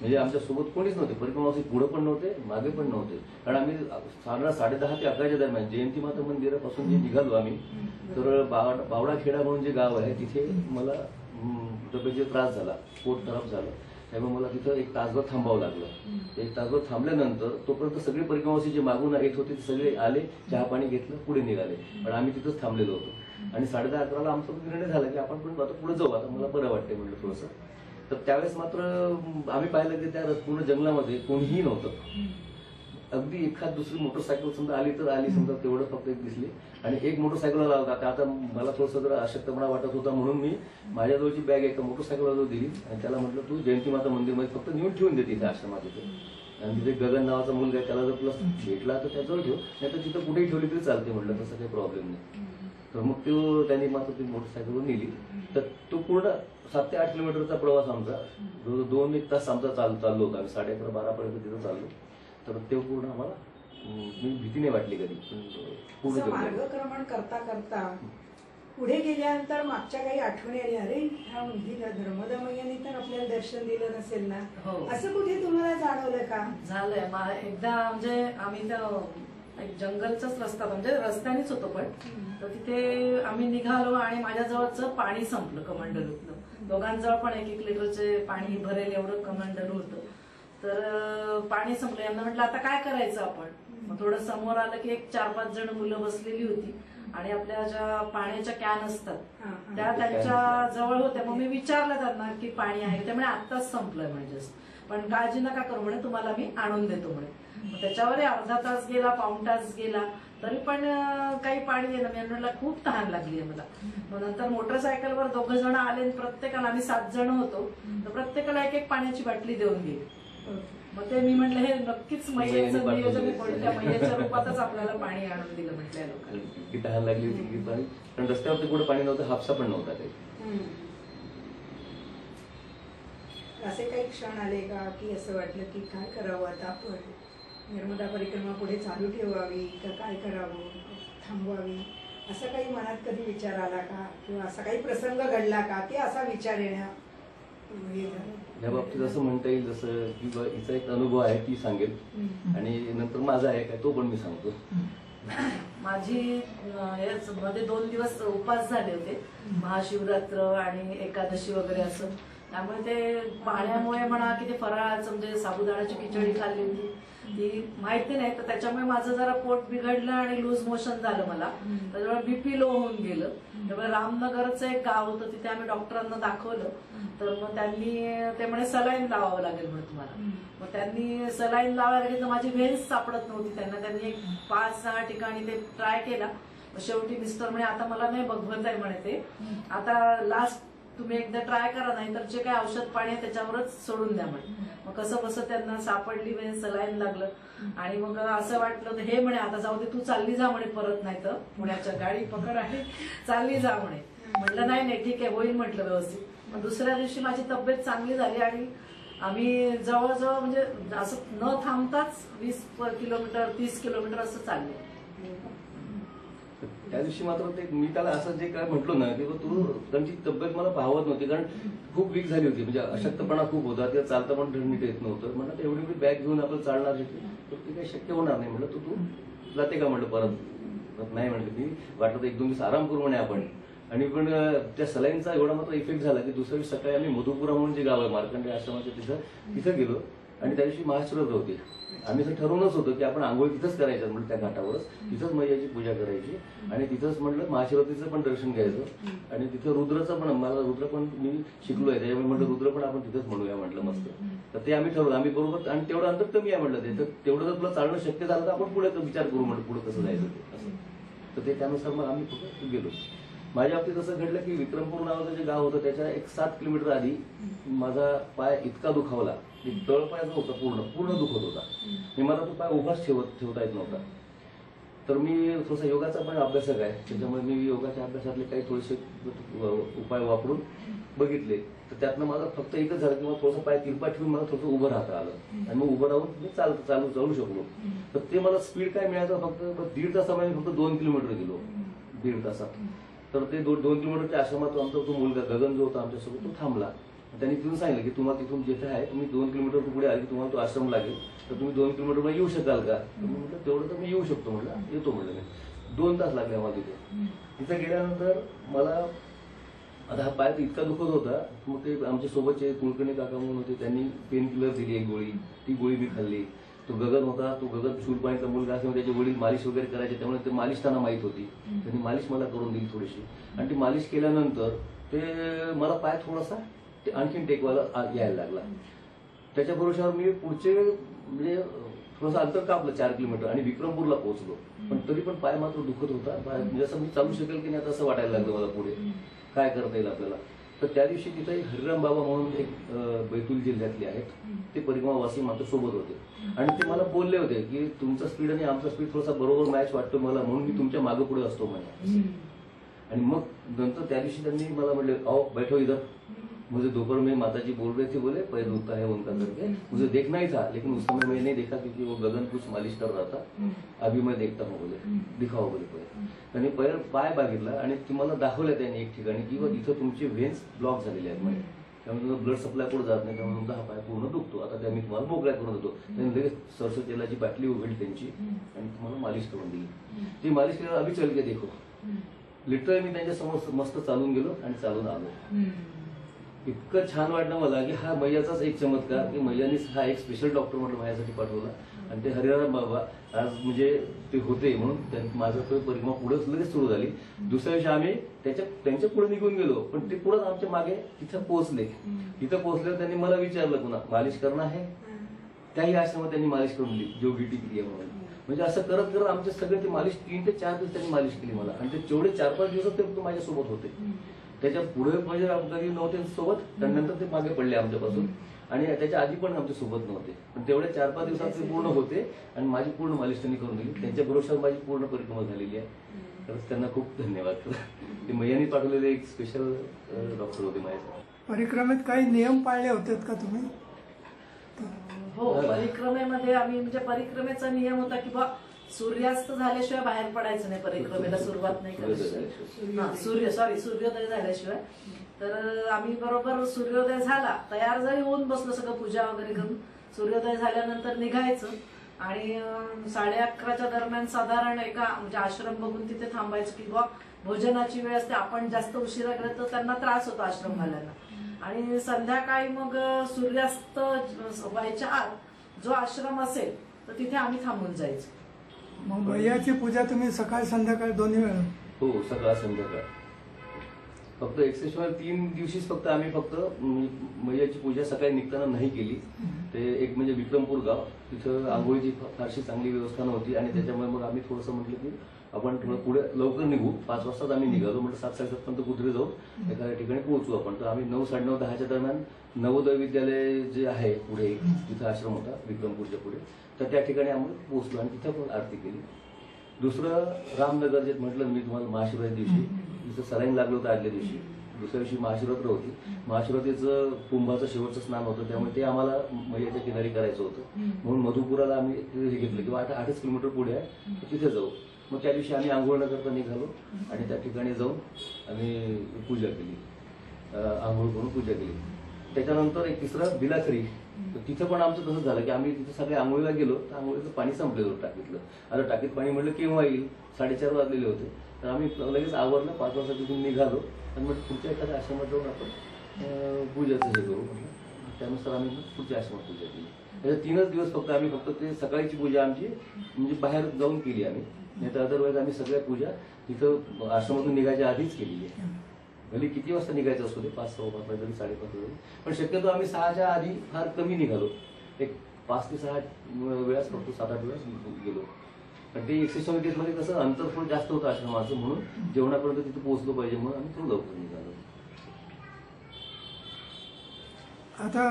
म्हणजे आमच्या सोबत कोणीच नव्हते. परिक्रमावासी पुढे पण नव्हते, मागे पण नव्हते. कारण आम्ही साधारण 10:30 ते 11च्या दरम्यान जयंती माता मंदिरापासून जे निघालो आम्ही, तर बावडाखेडा म्हणून जे गाव आहे तिथे मला तब्येतीचा त्रास झाला, पोट खराब झालं. त्यामुळे मला तिथं 1 तासभर थांबावं लागलं. 1 तासभर थांबल्यानंतर तोपर्यंत सगळे परिक्रमावासी जे मागून येत होते ते सगळे आले, चहा पाणी घेतलं, पुढे निघाले. पण आम्ही तिथंच थांबलेलो होतो. आणि 10:30-11ला आमचा निर्णय झाला की आपण पण आता पुढे जाऊ, आता मला बरं वाटतंय म्हणलं थोडंसं. तर त्यावेळेस मात्र आम्ही पाहिलं की त्या पूर्ण जंगलामध्ये कोणीही नव्हतं. अगदी एखाद दुसरी मोटरसायकल समजा आली तर आली, समजा तेवढं फक्त एक दिसली. आणि एक मोटरसायकल लावला. आता मला थोडंसं जरा अशक्तपणा वाटत होता म्हणून मी माझ्याजवळची बॅग एका मोटरसायकलवर दिली आणि त्याला म्हटलं तू जयंती माता मंदिरमध्ये फक्त नेऊन ठेवून दे तिथे आश्रमात तिथे. आणि तिथे गगन नावाचा मुलगा आहे, त्याला जर प्लस भेटला तर त्याजवळ ठेव, नाही तर तिथं कुठेही ठेवली तरी चालते म्हटलं, तसं काही प्रॉब्लेम नाही. तर मग त्यांनी मात्र ती मोटरसायकलवर नेली. तर तो पूर्ण 7 ते 8 किलोमीटरचा प्रवास आमचा 2-1 तास आमचा चाललो होता. आम्ही 11:30-12 पर्यंत तिथं चाललो. तर ते पूर्ण आम्हाला भीती नाही वाटली कधी. पूर्ण मार्गक्रमण करता करता पुढे गेल्यानंतर मागच्या काही आठवणी आली, अरे ह्या नर्मदा मैयानी तर आपल्याला दर्शन दिलं नसेल ना, असं कुठे तुम्हाला जाणवलं का? झालंय एकदा. म्हणजे आम्ही तर एक जंगलचाच रस्ता, म्हणजे रस्त्यानेच होतो, पण तर तिथे आम्ही निघालो आणि माझ्याजवळचं पाणी संपलं कमंडलूतलं. दोघांजवळ पण 1-1 लिटरचे पाणी भरेल एवढं कमंडलू होतं. तर पाणी संपलं. यांना म्हटलं आता काय करायचं आपण. मग थोडं समोर आलं की एक 4-5 जण मुलं बसलेली होती आणि आपल्या ज्या पाण्याच्या कॅन असतात त्या त्यांच्या जवळ होत्या. मग मी विचारलं त्यांना की पाणी आहे, त्यामुळे आत्ताच संपलंय म्हणजे, पण काळजी नका करू म्हणे, तुम्हाला मी आणून देतो म्हणे. मग त्याच्यावर अर्धा तास गेला, पाऊण तास गेला, तरी पण काही पाणी देणं. मी म्हटलं खूप तहान लागली आहे मला. मग नंतर मोटरसायकलवर 2 जण आले, प्रत्येकाला, आम्ही 7 जण होतो, तर प्रत्येकाला 1-1 पाण्याची बाटली देऊन गेली. मग ते मी म्हटलं हे नक्कीच मैयाचं नियोजन आहे, त्या मैयाच्या रूपातच आपल्याला पाणी आणून दिलं म्हटल्या लोकांनी. इतकी तहान लागली होती की पाणी, पण रस्त्यावरती कुठे पाणी नव्हतं, हापसा पण नव्हता काही. असे काही क्षण आले का की असं वाटलं की काय करावं आता आपण, नर्मदा परिक्रमा पुढे चालू ठेवावी का काय करावं, थांबवावी, असं काही मनात कधी विचार आला का, किंवा असा काही प्रसंग घडला का की असा विचार येण्या? या बाबतीत असं म्हणता येईल जसं की हिचा एक अनुभव आहे ती सांगेल, आणि नंतर माझा आहे काय तो पण मी सांगतो. माझी मध्ये 2 दिवस उपास झाले होते, महाशिवरात्र आणि एकादशी वगैरे असं. त्यामुळे ते पाण्यामुळे म्हणा की ते फराळाचं म्हणजे साबुदाण्याची खिचडी खाल्ली होती ती माहिती नाही, तर त्याच्यामुळे माझं जरा पोट बिघडलं आणि लूज मोशन झालं मला. त्याच्यामुळे बीपी लो होऊन गेलं. त्यामुळे रामनगरचं एक गाव होतं, तिथे आम्ही डॉक्टरांना दाखवलं. तर मग ते म्हणे सलाईन लावावं लागेल म्हणे तुम्हाला. मग त्यांनी सलाईन लावायला लागेल तर माझी व्हेन्स सापडत नव्हती. त्यांनी एक 5-6 ठिकाणी ते ट्राय केला. शेवटी मिस्टर म्हणे आता मला नाही बघवत आहे म्हणे ते, आता लास्ट तुम्ही एकदा ट्राय करा, नाही तर जे काही औषध पाणी आहे त्याच्यावरच सोडून द्या म्हणे. मग कसं बसं त्यांना सापडली, वेळ सलाईन लागलं. आणि मग असं वाटलं तर हे म्हणे आता जाऊ दे तू चालली जा म्हणे, परत नाही तर पुण्याच्या गाडी पकड आणि चालली जा म्हणे. म्हटलं नाही ठीक आहे, होईल म्हटलं व्यवस्थित. मग दुसऱ्या दिवशी माझी तब्येत चांगली झाली आणि आम्ही जवळजवळ म्हणजे असं न थांबताच 20 किलोमीटर 30 किलोमीटर असं चाललो. त्या दिवशी मात्र ते मी त्याला असं जे काय म्हटलो ना की तू त्यांची तब्येत मला पाहवत नव्हती, कारण खूप वीक झाली होती, म्हणजे अशक्तपणा खूप होता, तिला चालता पण नीट येत नव्हतं. म्हणलं एवढी मी बॅग घेऊन आपण चालणार तर ते काही शक्य होणार नाही. म्हटलं तू जाते का म्हटलं परत नाही म्हटलं, मी वाटलं तर 1-2 दिवस आराम करू म्हणे आपण. आणि पण त्या सलाईनचा एवढा मात्र इफेक्ट झाला की दुसऱ्या दिवशी सकाळी आम्ही मधुपुरा म्हणून जे गाव आहे मार्कंडे आश्रमाच्या तिथं गेलो. आणि त्या दिवशी महाशिवरात्र होती. आम्ही तर ठरवूनच होतं की आपण आंघोळ तिथंच करायचं, म्हणजे त्या घाटावरच तिथंच मैयाची पूजा करायची आणि तिथंच म्हटलं महाशिवरात्रीचं पण दर्शन घ्यायचं. आणि तिथं रुद्रचं पण, मला रुद्र पण मी शिकलोय त्याच्यामुळे म्हटलं रुद्र पण आपण तिथंच म्हणूया म्हटलं मस्त. तर ते आम्ही ठरवलं, आम्ही बरोबर. आणि तेवढं अंतर कमी आहे म्हटलं, ते तर तेवढं जर तुला चालणं शक्य झालं तर आपण पुढे विचार करू म्हटलं पुढे कसं जायचं ते असं. तर ते त्यानुसार मग आम्ही गेलो. माझ्या बाबतीत असं घडलं की विक्रमपूर नावाचं जे गाव होतं त्याच्या एक 7 किलोमीटर आधी माझा पाय इतका दुखावला की तळपाय जो होता पूर्ण दुखत होता. आणि मला तो पाय उभाच ठेवता येत नव्हता. तर मी थोडासा योगाचा पण अभ्यासक आहे, त्याच्यामुळे मी योगाच्या अभ्यासातले काही थोडेसे उपाय वापरून बघितले. तर त्यातनं मला फक्त एकच झालं की मला थोडंसं पाय तिरपा ठेवून मला थोडंसं उभं राहता आलं आणि मग उभं राहून मी चालू शकलो. तर ते मला स्पीड काय मिळायचं फक्त 1.5 तासामध्ये फक्त 2 किलोमीटर गेलो 1.5 तासात. तर ते 2 किलोमीटरच्या आश्रमात आमचा तो मुलगा गगन जो होता आमच्यासोबत तो थांबला. त्यांनी तिथून सांगितलं की तुम्हाला तिथून जिथे आहे तुम्ही 2 किलोमीटर पुढे आले की तुम्हाला तो आश्रम लागेल, तर तुम्ही 2 किलोमीटर येऊ शकाल का? मी म्हटलं तेवढं तर मी येऊ शकतो, म्हटलं येतो म्हटलं मी. 2 तास लागले आम्हाला तिथे गेल्यानंतर मला आता हा पाय इतका दुखत होता. मग ते आमच्या सोबतचे कुलकर्णी काका म्हणून होते, त्यांनी पेन किलर दिली एक गोळी, ती गोळी मी खाल्ली. तो गगन होता, तो गगन शूरपाणीचा मुलगा असल्यामुळे त्याचे वडील मालिश वगैरे करायचे, त्यामुळे ते मालिश त्यांना माहीत होती. त्यांनी मालिश मला करून दिली थोडीशी. आणि ती मालिश केल्यानंतर ते मला पाय थोडासा आणखीन टेकवायला यायला लागला. त्याच्या भरोशावर मी पुढचे म्हणजे थोडंसं अंतर कापलं 4 किलोमीटर आणि विक्रमपूरला पोहोचलो. पण तरी पण पाय मात्र दुखत होता. म्हणजे असं मी चालू शकेल की नाही असं वाटायला लागलं मला पुढे काय करता येईल आपल्याला. तर त्या दिवशी तिथे हरिराम बाबा म्हणून एक बैतूल जिल्ह्यातले आहेत, ते परिक्रमावासी माझ्या सोबत होते. आणि ते मला बोलले होते की तुमचा स्पीड आणि आमचा स्पीड थोडासा बरोबर मॅच वाटतो मला, म्हणून मी तुमच्या मागे पुढे असतो म्हणे. आणि मग नंतर त्या दिवशी त्यांनी मला म्हणले आओ बैठो इधर, मुझे दोपहर में माताजी बोल रहे थे, बोले पैर दुखता है उनका करके. मुझे देखना ही था लेकिन उस समय मैं नहीं देखा क्योंकि वो गगन कुछ मालिश कर रहा था. अभी मैं देखता हूँ बोले, दिखाओ बोले पैर. त्यांनी पाय बघितला आणि ती मला दाखवलं त्यांनी एक ठिकाणी की इथं तुमचे व्हेन्स ब्लॉक झालेले आहेत म्हणजे, त्यामुळे ब्लड सप्लाय पुढे जात नाही, त्यामुळे तुमचा हा पाय पूर्ण दुखतो. आता त्या मी तुम्हाला मोकळ्या करून देतो. त्यांनी लगेच सरसो तेलाची बाटली उघडली त्यांची आणि तुम्हाला मालिश करून दिली. ती मालिश केल्यावर अभि चल के देखो. लिटरली मी त्यांच्या समोर मस्त चालून गेलो आणि चालून आलो. इतकं छान वाटलं मला की हा मैयाचाच एक चमत्कार की मैयाने हा एक स्पेशल डॉक्टर म्हटलं माझ्यासाठी पाठवला. आणि ते हरिराम बाबा आज म्हणजे ते होते म्हणून माझं परिक्रमा पुढे लगेच सुरू झाली. दुसऱ्या दिवशी आम्ही त्यांच्या पुढे निघून गेलो, पण ते पुढे आमच्या मागे तिथं पोहोचले. तिथं पोहोचल्यावर त्यांनी मला विचारलं पुन्हा मालिश करणं आहे. त्याही आश्रमात त्यांनी मालिश करून दिली, योगिटी क्रिया म्हणून. म्हणजे असं करत करत आमचे सगळे ते मालिश 3 ते 4 दिवस त्यांनी मालिश केली मला. आणि ते जेवढे 4-5 दिवस ते माझ्यासोबत होते. त्याच्या पुढे म्हणजे कधी नव्हते सोबत, त्यानंतर ते मागे पडले आमच्यापासून. आणि त्याच्या आधी पण आमच्या सोबत नव्हते, पण तेवढे 4-5 दिवसात ते पूर्ण होते आणि माझी पूर्ण मालिश त्यांनी करून दिली. त्यांच्या भरोशावर माझी पूर्ण परिक्रमा झालेली आहे. तर त्यांना खूप धन्यवाद. ते मैयानी पाठवलेले एक स्पेशल डॉक्टर होते माझ्यासाठी. परिक्रमेत काही नियम पाळले होते का तुम्ही? हो, परिक्रमेमध्ये आम्ही म्हणजे परिक्रमेचा नियम होता की बा सूर्यास्त झाल्याशिवाय बाहेर पडायचं नाही, परिक्रमेला सुरुवात नाही करायची. सूर्योदय झाल्याशिवाय. तर आम्ही बरोबर सूर्योदय झाला, तयार जरी होऊन बसलो सगळं पूजा वगैरे करून, सूर्योदय झाल्यानंतर निघायचं आणि 11:30च्या दरम्यान साधारण एका म्हणजे आश्रम बघून तिथे थांबायचं की बा भोजनाची वेळ असते. आपण जास्त उशिरा गेलं तर त्यांना त्रास होतो आश्रमवाल्यांना. आणि संध्याकाळी मग सूर्यास्त व्हायच्या आत जो आश्रम असेल तर तिथे आम्ही थांबून जायचो. मग मैयाची पूजा तुम्ही सकाळ संध्याकाळ दोन्ही वेळा? हो, सकाळ संध्याकाळ. फक्त एक्सेप्शनल 3 दिवशीच फक्त आम्ही फक्त मैयाची पूजा सकाळी निघताना नाही केली. ते एक म्हणजे विक्रमपूर गाव, तिथं आंघोळीची फारशी चांगली व्यवस्था नव्हती आणि त्याच्यामुळे मग आम्ही थोडंसं म्हटलं की आपण थोडं पुढे लवकर निघू. 5 वाजताच आम्ही निघालो. म्हणजे 7-7:30 पर्यंत कुत्रे जाऊन एखाद्या ठिकाणी पोहोचू आपण. तर आम्ही 9-9:30-10च्या दरम्यान नवोदय विद्यालय जे आहे पुढे, तिथं आश्रम होता विक्रमपूरच्या पुढे, तर त्या ठिकाणी आम्ही पोहोचलो आणि तिथं पण आरती केली. दुसरं रामनगर जे म्हटलं मी तुम्हाला महाशिवरात्री दिवशी, तिथं सलाईन लागलं होतं आदल्या दिवशी. दुसऱ्या दिवशी महाशिवरात्र होती. महाशिवरात्रीचं कुंभाचं शेवटचं स्नान होतं, त्यामुळे ते आम्हाला मैयाच्या किनारी करायचं होतं. म्हणून मधुपुराला आम्ही हे घेतलं की 8 किलोमीटर पुढे आहे, तिथे जाऊ. मग त्या दिवशी आम्ही आंघोळ न करता निघालो आणि त्या ठिकाणी जाऊन आम्ही पूजा केली, आंघोळ करून पूजा केली. त्याच्यानंतर एक तिसरं बिलाखरी, तर तिथं पण आमचं तसंच झालं की आम्ही तिथे सगळे आंघोळीला गेलो तर आंघोळीचं पाणी संपलेलं टाकीतलं. आता टाकीत पाणी म्हटलं केव्हा येईल, 4:30 वाजलेले होते. तर आम्ही लगेच आवरलं, 5 वाजता तिथून निघालो आणि मग पुढच्या एखाद्या आश्रमात जाऊन आपण पूजाचं हे करू म्हटलं. त्यानुसार आम्ही पुढच्या आश्रमात पूजा केली. त्याच्या 3च दिवस फक्त आम्ही फक्त ते सकाळची पूजा आमची म्हणजे बाहेर जाऊन केली आम्ही, नाही तर अदरवाईज आम्ही सगळ्या पूजा तिथं आश्रमातून निघायच्या आधीच केलेली आहे. भले किती वाजता निघायचं असतो ते 5-5:15 तरी 5:30 वाजता, पण शक्यतो आम्ही 6च्या आधी फार कमी निघालो. एक 5 ते 6 वेळाच फक्त 7-8 वेळाच गेलो. पण ते 126 केसमध्ये कसं अंतर थोडं जास्त होतं आश्रमाचं, म्हणून जेवणापर्यंत तिथे पोहोचलो पाहिजे म्हणून आम्ही थोडं लवकर निघालो. आता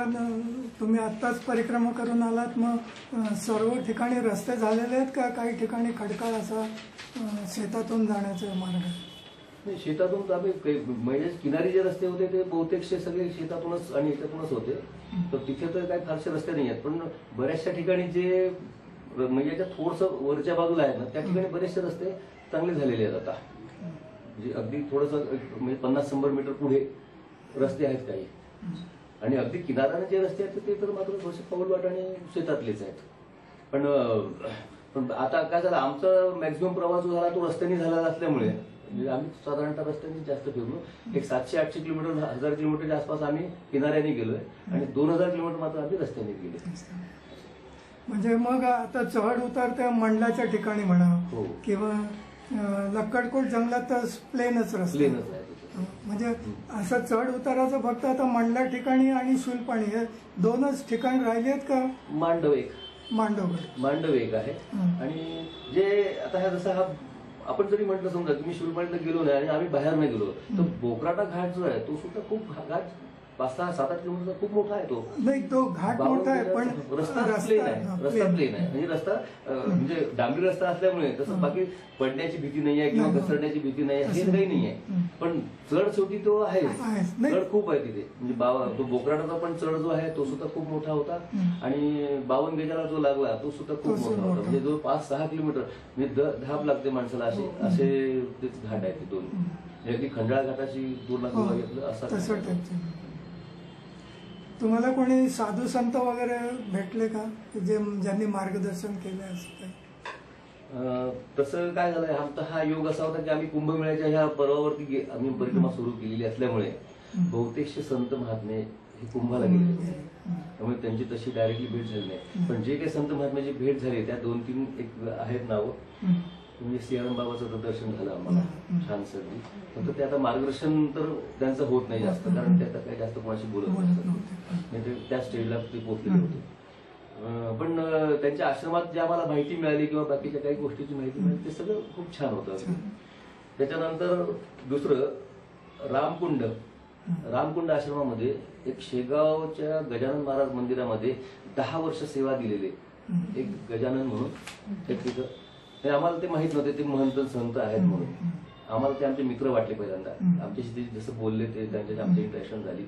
तुम्ही आत्ताच परिक्रमा करून आलात, मग सर्व ठिकाणी रस्ते झालेले आहेत का? काही ठिकाणी खडकाळ असा शेतातून जाण्याचा मार्ग? नाही, शेतातून तर आम्ही म्हणजे किनारी जे रस्ते होते ते बहुतेकशे सगळे शेतातूनच आणि याच्यातूनच होते. तर तिथे तर काही फारसे रस्ते नाही आहेत, पण बऱ्याचशा ठिकाणी जे म्हणजे थोडंसं वरच्या बाजूला आहेत ना, त्या ठिकाणी बरेचसे रस्ते चांगले झालेले आहेत आता. म्हणजे अगदी थोडंसं म्हणजे 50-100 मीटर पुढे रस्ते आहेत काही, आणि अगदी किनाऱ्याने जे रस्ते आहेत ते तर मात्र थोडेसे पाऊलवाट आणि शेतातलेच आहेत. पण आता काय झालं, आमचा मॅक्झिमम प्रवास जो झाला तो रस्त्याने झालेला असल्यामुळे म्हणजे आम्ही साधारणतः रस्त्याने जास्त फिरलो. एक 700-800 किलोमीटर 1000 किलोमीटरच्या आसपास आम्ही किनाऱ्याने गेलोय आणि 2000 किलोमीटर मात्र आम्ही रस्त्याने गेले. म्हणजे मग आता चढ उतार त्या मंडलाच्या ठिकाणी म्हणा हो. किंवा लक्कडकोट जंगलात तर प्लेनच रस्ते, प्लेनच आहे. म्हणजे असं चढ उताराचं फक्त आता मंडला ठिकाणी आणि शुलपाणी हे 2च ठिकाण राहिले आहेत का? मांडव एक आहे. आणि जे आता हा जसा हा आपण जरी म्हटलं समजा की मी शुलपाणीला गेलो नाही आणि आम्ही बाहेर नाही गेलो, तर बोकराटा घाट जो आहे तो सुद्धा खूप घाट 5-6-7-8 किलोमीटरचा खूप मोठा आहे. तो नाही, तो घाट मोठा आहे पण रस्ता प्लेन आहे. म्हणजे रस्ता म्हणजे डांबरी रस्ता असल्यामुळे तसं बाकी पडण्याची भीती नाही आहे किंवा घसरण्याची भीती नाही आहे, हे काही नाही आहे. पण चढ शेवटी तो आहे, चढ खूप आहे तिथे. म्हणजे तो बोकराटाचा पण चढ जो आहे तो सुद्धा खूप मोठा होता, आणि 52 गेजाला जो लागला तो सुद्धा खूप मोठा होता. म्हणजे जो 5-6 किलोमीटर म्हणजे धाप लागते माणसाला असे ते घाट आहे ते दोन. अगदी खंडाळा घाटाची तुलना घेतलं असं. तुम्हाला कोणी साधू संत वगैरे भेटले का ज्यांनी मार्गदर्शन केले असं काही? तसं काय झालंय, आमचा हा योग असा होता की आम्ही कुंभमेळ्याच्या ह्या पर्वावरती आम्ही परिक्रमा सुरू केलेली असल्यामुळे बहुतेकशे संत महात्मे हे कुंभाला गेले होते, त्यामुळे त्यांची तशी डायरेक्टली भेट झाली नाही. पण जे काही संत महात्म्याची भेट झाली त्या 2-3 एक आहेत नावं. म्हणजे सियाराम बाबाचं दर्शन झालं आम्हाला छान सगळी. फक्त ते आता मार्गदर्शन तर त्यांचं होत नाही जास्त, कारण ते आता काही जास्त कोणाशी बोलत नसतात, म्हणजे त्या स्टेजला ते पोहोचलेले होते. पण त्यांच्या आश्रमात जी आम्हाला माहिती मिळाली किंवा बाकीच्या काही गोष्टीची माहिती मिळाली ते सगळं खूप छान होतं. त्याच्यानंतर दुसरं रामकुंड आश्रमामध्ये एक शेगावच्या गजानन महाराज मंदिरामध्ये 10 वर्ष सेवा दिलेले एक गजानन म्हणून एक तिथं. आम्हाला ते माहित नव्हते ते महंत संत आहेत म्हणून. आम्हाला ते आमचे मित्र वाटले पहिल्यांदा. आमच्याशी ते जसं बोलले ते त्यांच्याशी आमची इंटरॅक्शन झाली.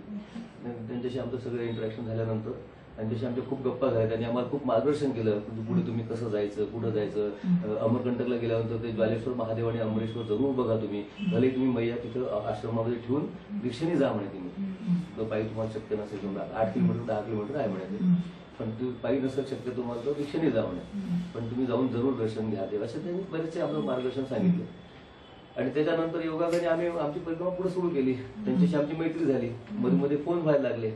त्यांच्याशी आमचं सगळं इंटरॅक्शन झाल्यानंतर त्यांच्याशी आमच्या खूप गप्पा झाल्या. त्यांनी आम्हाला खूप मार्गदर्शन केलं, पुढे तुम्ही कसं जायचं, कुठं जायचं. अमरकंटकला गेल्यानंतर ते ज्वालेश्वर महादेव आणि अमरेश्वर जरूर बघा तुम्ही. भले तुम्ही मैया तिथं आश्रमामध्ये ठेवून रिक्षेने जा म्हणे तुम्ही. पायी तुम्हाला शक्य नसेल समजा 8 किलोमीटर 10 किलोमीटर आहे म्हणे ते, पण तुम्ही पायी नसेल शक्य तुम्हाला तर रिक्षेने जा म्हणे, पण तुम्ही जाऊन जरूर दर्शन घ्या ते. असे त्यांनी बरेचसे आपलं मार्गदर्शन सांगितले. आणि त्याच्यानंतर योगाने आम्ही आमची परिक्रमा पुढे सुरू केली. त्यांच्याशी आमची मैत्री झाली. मध्ये मध्ये फोन व्हायला लागले.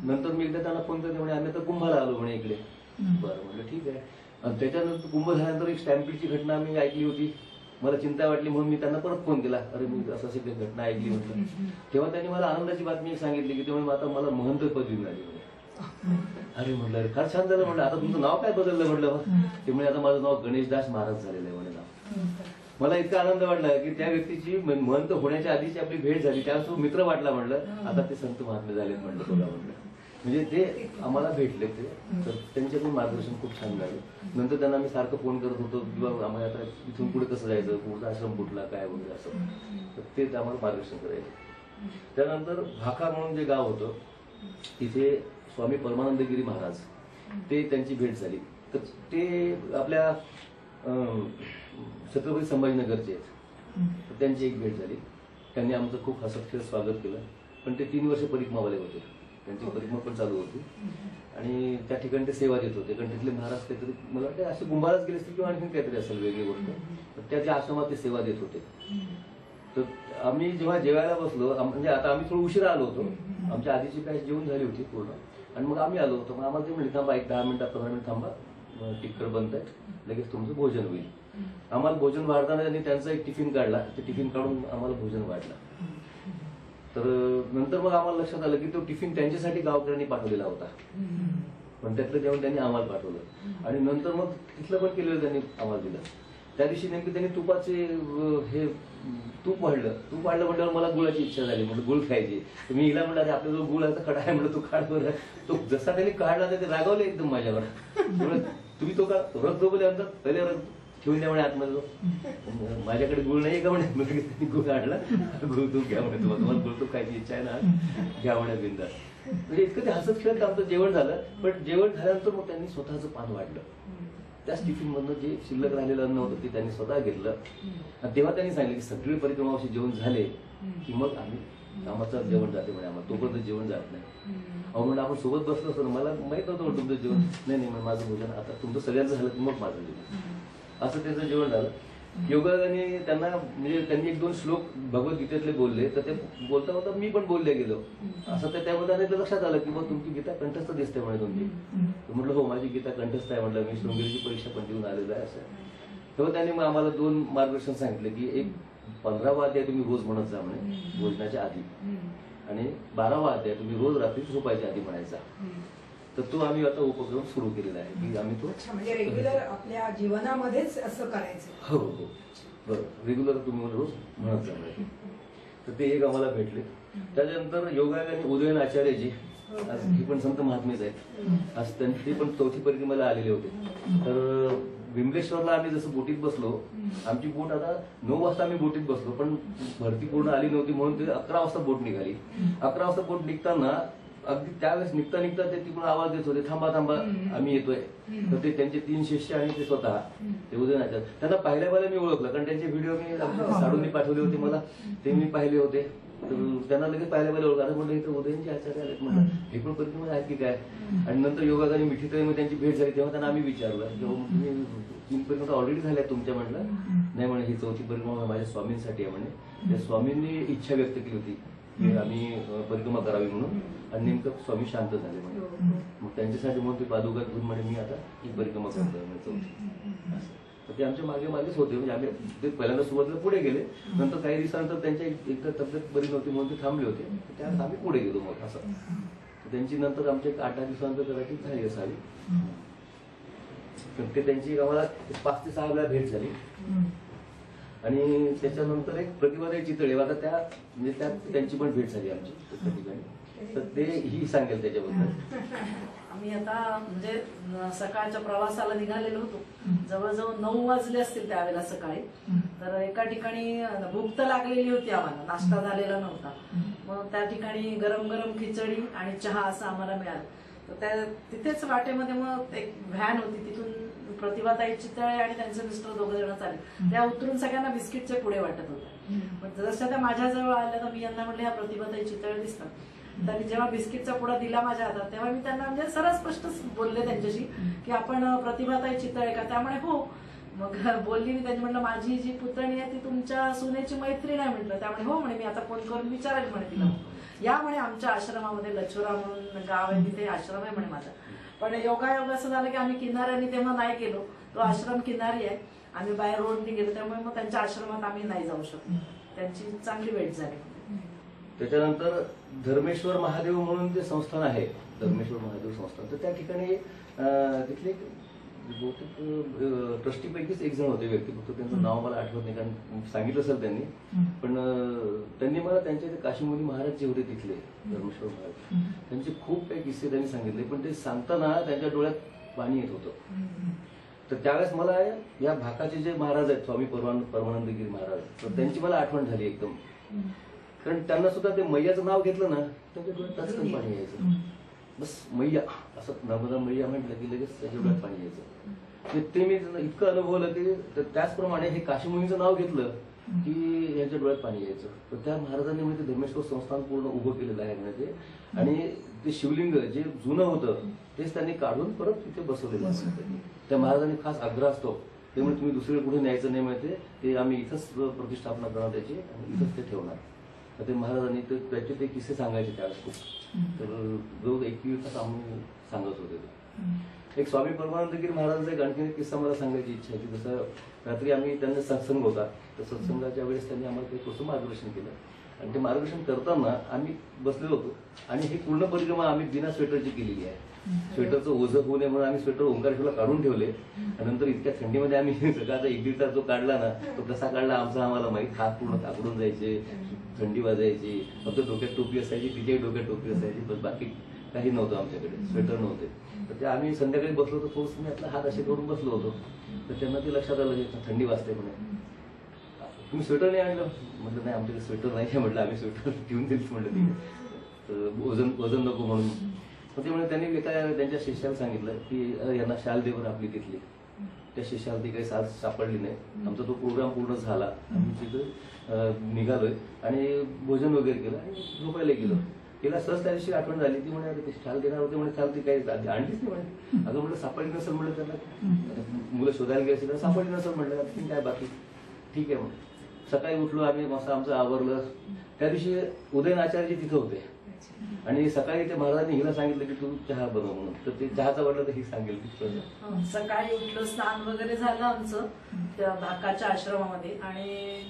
नंतर मी एकदा त्यांना फोन करते म्हणे आम्ही आता कुंभाला आलो म्हणे इकडे. बरं म्हटलं ठीक आहे. आणि त्याच्यानंतर कुंभ झाल्यानंतर एक स्टॅम्पिडची घटना आम्ही ऐकली होती. मला चिंता वाटली म्हणून मी त्यांना परत फोन केला. अरे मी असं अशी घटना ऐकली म्हटलं. तेव्हा त्यांनी मला आनंदाची बातमी सांगितली की तेव्हा आता मला महंत पदवी मिळाली म्हणे. अरे म्हटलं अरे फार छान झालं म्हटलं. आता तुमचं नाव काय बदललं म्हटलं. ते म्हणजे आता माझं नाव गणेशदास महाराज झालेलं आहे म्हणे नाव. मला इतका आनंद वाटला की त्या व्यक्तीची महंत होण्याच्या आधीची आपली भेट झाली, त्यासोबत मित्र वाटला म्हटलं. आता ते संत महात्मे झालेत म्हटलं बघा म्हटलं. म्हणजे ते आम्हाला भेटले ते, तर त्यांच्याकडून मार्गदर्शन खूप छान झालं. नंतर त्यांना मी सारखं फोन करत होतो किंवा आम्हाला आता इथून पुढे कसं जायचं, पुढचा आश्रम कुठला काय वगैरे असं, तर ते आम्हाला मार्गदर्शन करायचे. त्यानंतर भाका म्हणून जे गाव होतं तिथे स्वामी परमानंदगिरी महाराज ते त्यांची भेट झाली. तर ते आपल्या छत्रपती संभाजीनगरचे आहेत. तर त्यांची एक भेट झाली. त्यांनी आमचं खूप हसतखेळ स्वागत केलं. पण ते 3 वर्ष परिक्रमावाले होते. त्यांची परिक्रमा पण चालू होती आणि त्या ठिकाणी ते सेवा देत होते. कारण तिथले महाराज काहीतरी मला वाटतं असे कुंभाराच गेले असतील किंवा आणखी काहीतरी असेल वेगळी गोष्ट. तर त्या आश्रमात ते सेवा देत होते. तर आम्ही जेव्हा जेवायला बसलो, म्हणजे आता आम्ही थोडं उशिरा आलो होतो. आमच्या आधीची काय जेवण झाली होती पूर्ण, आणि मग आम्ही आलो होतो. मग आम्हाला ते म्हणले थांबा एक 10 मिनिटात 15 मिनिट थांबा, टिक्कर बनत आहेत, लगेच तुमचं भोजन होईल. आम्हाला भोजन वाढताना त्यांनी त्यांचा एक टिफिन काढला. ते टिफिन काढून आम्हाला भोजन वाढलं. तर नंतर मग आम्हाला लक्षात आलं की तो टिफिन त्यांच्यासाठी गावकऱ्यांनी पाठवलेला होता, पण त्यातलं जेवण त्यांनी आम्हाला पाठवलं. आणि नंतर मग तिथलं पण केलेलं त्यांनी आम्हाला दिलं. त्या दिवशी नेमकी त्यांनी तुपाचे हे तूप वाढलं म्हटल्यावर मला गुळाची इच्छा झाली, म्हणजे गुळ खायची. तर मी हिला म्हणलं अरे आपल्याजवळ गुळाचा खडा आहे म्हणलं, तू काढ बरं. तो जसा त्यांनी काढला तर ते रागावले एकदम माझ्यावर. तुम्ही तो का रस जो बोले म्हणतात पहिले रस ठेवून द्या म्हणे आतमध्ये, माझ्याकडे गुळ नाही का म्हणे. त्यांनी गुळ आणला, गुळ तूप घ्या म्हणे, तुम्हाला गुळ तूप खायची इच्छा आहे ना, घ्या म्हणे बिंदास. म्हणजे इतकं ते हसत खेळत आमचं जेवण झालं. पण जेवण झाल्यानंतर मग त्यांनी स्वतःचं पान वाढलं. त्याच टिफिन मधनं जे शिल्लक राहिलेलं अन्न होतं ते त्यांनी स्वतः घेतलं. आणि तेव्हा त्यांनी सांगितलं की सगळी परिक्रमावशी जेवण झाले की मग आम्ही आम्हाला जेवण जाते म्हणे, आम्हाला तोपर्यंत जेवण जात नाही. अहो म्हणजे आपण सोबत बसलो असतो ना, मला माहित नव्हतं तुमचं जेवण. नाही माझं भोजन आता तुमचं सगळ्यांचं झालं की मग माझं जेवण. असं त्यांचं जेवण झालं. योगाने त्यांना म्हणजे त्यांनी 1-2 श्लोक भगवद्गीतेतले बोलले, तर ते बोलता बोलता मी पण बोलले गेलो. असं तर त्यामध्ये लक्षात आलं की मग तुमची गीता कंठस्थ दिसते म्हणे तुमची. म्हटलं हो माझी गीता कंठस्थ आहे म्हटलं, मी शृंगेरीची परीक्षा पण देऊन आलेलो आहे. असं तेव्हा त्यांनी मग आम्हाला 2 मार्गदर्शन सांगितले की एक 15वा अध्याय तुम्ही रोज म्हणत जा म्हणे भोजनाच्या आधी, आणि 12वा अध्याय तुम्ही रोज रात्री झोपायच्या आधी म्हणायचा. तर तो आम्ही आता उपक्रम सुरू केलेला आहे की आम्ही तो म्हणजे रेग्युलर आपल्या जीवनामध्येच असं करायचं. हो बरोबर, रेग्युलर तुम्ही रोज म्हणत जा. तर ते एक आम्हाला भेटले. त्याच्यानंतर योगायोगाने उदयन आचार्यजी, आज हे पण संत महात्मेच आहेत, आज ते पण 4थी परिक्रमेला आलेले होते. तर विमलेश्वरला आम्ही जसं बोटीत बसलो, आमची बोट आता 9 वाजता आम्ही बोटीत बसलो, पण भरती पूर्ण आली नव्हती म्हणून ते 11 वाजता बोट निघाली. 11 वाजता बोट निघताना अगदी त्यावेळेस निघता ते तिकडून आवाज देत होते थांबा आम्ही येतोय. तर ते त्यांचे 3 शिष्य आणि ते स्वतः ते उदयनाचार्य, त्यांना पाहिल्या मी ओळखलं, कारण त्यांचे व्हिडिओ मी साडूंनी पाठवले होते मला, ते मी पाहिले होते. तर त्यांना लगेच पाहिल्या ओळखलं. म्हटलं इथं उदयनचे आचार्य आलेत म्हटलं, हे पण परिक्रम आहेत की काय. आणि नंतर योगाने मिठीतळी त्यांची भेट झाली, तेव्हा त्यांना आम्ही विचारलं की तुम्ही 3 परिक्रमा ऑलरेडी झाल्या तुमच्या. म्हटलं नाही म्हणे, ही 4थी परिक्रमा माझ्या स्वामींसाठी आहे म्हणे. त्या स्वामींनी इच्छा व्यक्त केली होती की आम्ही परिक्रमा करावी म्हणून, आणि नेमकं स्वामी शांत झाले म्हणे. मग त्यांच्यासाठी म्हणून ते पादुका घेऊन म्हणे मी आता ही परिक्रमा करतोय. तर ते आमच्या मागेच होते. म्हणजे आम्ही ते पहिल्यांदा सुरुवातीला पुढे गेले, नंतर काही दिवसानंतर त्यांच्या एकदा तब्येत बरी नव्हती म्हणून ते थांबले होते. त्यावेळेस आम्ही पुढे गेलो मग असं. त्यांची नंतर आमच्या 8-10 दिवसानंतर कदाचित झाली असावी. तर ते त्यांची आम्हाला 5 ते 6 वेळा भेट झाली. आणि त्याच्यानंतर एक प्रतिभाताई चितळे, आता त्या म्हणजे त्यांची पण भेट झाली आमची त्या ठिकाणी. तर ते ही सांगेल त्याच्याबद्दल. आम्ही आता म्हणजे सकाळच्या प्रवासाला निघालेलो होतो, जवळजवळ 9 वाजले असतील त्यावेळेला सकाळी. तर एका ठिकाणी भूक तर लागलेली होती आम्हाला, नाश्ता झालेला नव्हता. मग त्या ठिकाणी गरम गरम खिचडी आणि चहा असं आम्हाला मिळालं. तर त्या तिथेच वाटेमध्ये मग एक व्हॅन होती, तिथून प्रतिभाताई चितळे आणि त्यांचे मिस्टर 2 जण चालले. त्या उतरून सगळ्यांना बिस्किटचे पुढे वाटत होत्या. पण जसं त्या माझ्याजवळ आल्या तर मी यांना म्हटलं ह्या प्रतिभाताई चितळे दिसतात. त्यांनी जेव्हा बिस्किटचा पुडा दिला माझ्या हातात, तेव्हा मी त्यांना म्हणजे सरळ स्पष्ट बोलले त्यांच्याशी की आपण प्रतिभाताई चितळे का. त्यामुळे हो. मग बोलली मी त्यांनी, म्हटलं माझी जी पुतणी आहे ती तुमच्या सुनेची मैत्रीण आहे म्हटलं. त्यामुळे हो म्हणे, मी आता फोन करून विचारेल म्हणे तिला, या म्हणे आमच्या आश्रमामध्ये लछोरा म्हणून गाव आहे, तिथे आश्रम आहे म्हणे माझा. पण योगायोग असं झालं की आम्ही किनाऱ्याने तेव्हा नाही गेलो, तो आश्रम किनारी आहे, आम्ही बाय रोडने गेलो. त्यामुळे मग त्यांच्या आश्रमात आम्ही नाही जाऊ शकलो. त्यांची चांगली भेट झाली. त्याच्यानंतर धर्मेश्वर महादेव म्हणून जे संस्थान आहे, धर्मेश्वर महादेव संस्थान, तर त्या ठिकाणी तिथले बहुतेक ट्रस्टीपैकीच एक जण होते व्यक्ती, फक्त त्यांचं नाव मला आठवत नाही, कारण सांगितलं असेल त्यांनी. पण त्यांनी मला त्यांचे काशीमुनी महाराज जे होते तिथले धर्मेश्वर महाराज, त्यांचे खूप काही किस्से त्यांनी सांगितले. पण ते सांगताना त्यांच्या डोळ्यात पाणी येत होतं. तर त्यावेळेस मला या भाकाचे जे महाराज आहेत स्वामी परमानंदगिरी महाराज, तर त्यांची मला आठवण झाली एकदम. कारण त्यांना सुद्धा ते मैयाचं नाव घेतलं ना, त्यांच्या डोळ्यात टचकन पाणी यायचं. बस मैया असं नर्मदा मैया म्हटलं की लगेच त्याच्या डोळ्यात पाणी यायचं. ते मी इतकं अनुभवलं की त्याचप्रमाणे हे काशीमुनीचं नाव घेतलं की यांच्या डोळ्यात पाणी यायचं. तर त्या महाराजांनी म्हणजे धर्मेश्वर संस्थान पूर्ण उभं केलेलं आहे म्हणजे. आणि ते शिवलिंग जे जुनं होतं तेच त्यांनी काढून परत तिथे बसवलेलं आहे. त्या महाराजांनी खास आग्रह असतो, ते म्हणजे तुम्ही दुसरीकडे कुठे न्यायचं नाही, माहिती ते आम्ही इथंच प्रतिष्ठापना करणार त्याची आणि इथंच ते ठेवणार. तर ते महाराजांनी त्याचे ते किस्से सांगायचे त्यावेळेस खूप. तर जवळ 21 तास आम्ही सांगत होते. एक स्वामी परमानंदगिरी महाराजांचा एक आणखी एक किस्सा मला सांगायची इच्छा आहे की जसं रात्री आम्ही त्यांना सत्संग होता, तर सत्संगाच्या वेळेस त्यांनी आम्हाला काही थोडंसं मार्गदर्शन केलं. आणि ते मार्गदर्शन करताना आम्ही बसलेलो होतो आणि ही पूर्ण परिक्रमा आम्ही बिना स्वेटरची केलेली आहे. स्वेटरचं ओझं होऊ नये म्हणून आम्ही स्वेटर ओंकारेश्वरला काढून ठेवले आणि नंतर इतक्या थंडीमध्ये आम्ही सकाळचा 1-1.5 तास जो काढला ना तो कसा काढला आमचा आम्हाला माहित. हात पूर्ण काकडून जायचे, थंडी वाजायची, फक्त डोक्यात टोपी असायची, तिच्याही डोक्यात टोपी असायची, बस बाकी काही नव्हतं आमच्याकडे, स्वेटर नव्हते. तर ते आम्ही संध्याकाळी बसलो होतो, थोडंसं मी आपला हात असे करून बसलो होतो. तर त्यांना ते लक्षात आलं की थंडी वाजते म्हणे, तुम्ही स्वेटर नाही आणलं. म्हटलं नाही आमच्याकडे स्वेटर नाही आहे. म्हटलं आम्ही स्वेटर ठेवून दिलीच म्हटलं तिथे, तर वजन नको म्हणून. मग ते म्हणजे त्यांनी एका त्यांच्या शिष्याला सांगितलं की यांना शाल दे बरं आपली तिथली. त्या शिष्याला ती काही साल सापडली नाही. आमचा तो प्रोग्राम पूर्ण झाला, आम्ही तिथं निघालोय आणि भोजन वगैरे केलं आणि झोपायला गेलो. तिला सहज त्या दिवशी आठवण झाली, ती म्हणे ते शाल देणार होते म्हणे, चालते काही आणलीच नाही म्हणे. अगं म्हटलं सापडली नसेल म्हटलं, त्यांना मुलं शोधायला गेली असेल तर सापडली नसेल म्हटलं, काय बाकी ठीक आहे. मग सकाळी उठलो आम्ही, मस्त आमचं आवरलं. त्या दिवशी उदयन आचार्यजी तिथं होते आणि सकाळी ते महाराजांनी हिला सांगितलं की तू चहा बनव म्हणून. तर ते चहाचा वाटलं तर ही सांगेल. सकाळी उठलो, स्नान वगैरे झालं आमचं त्या धाकाच्या आश्रमामध्ये आणि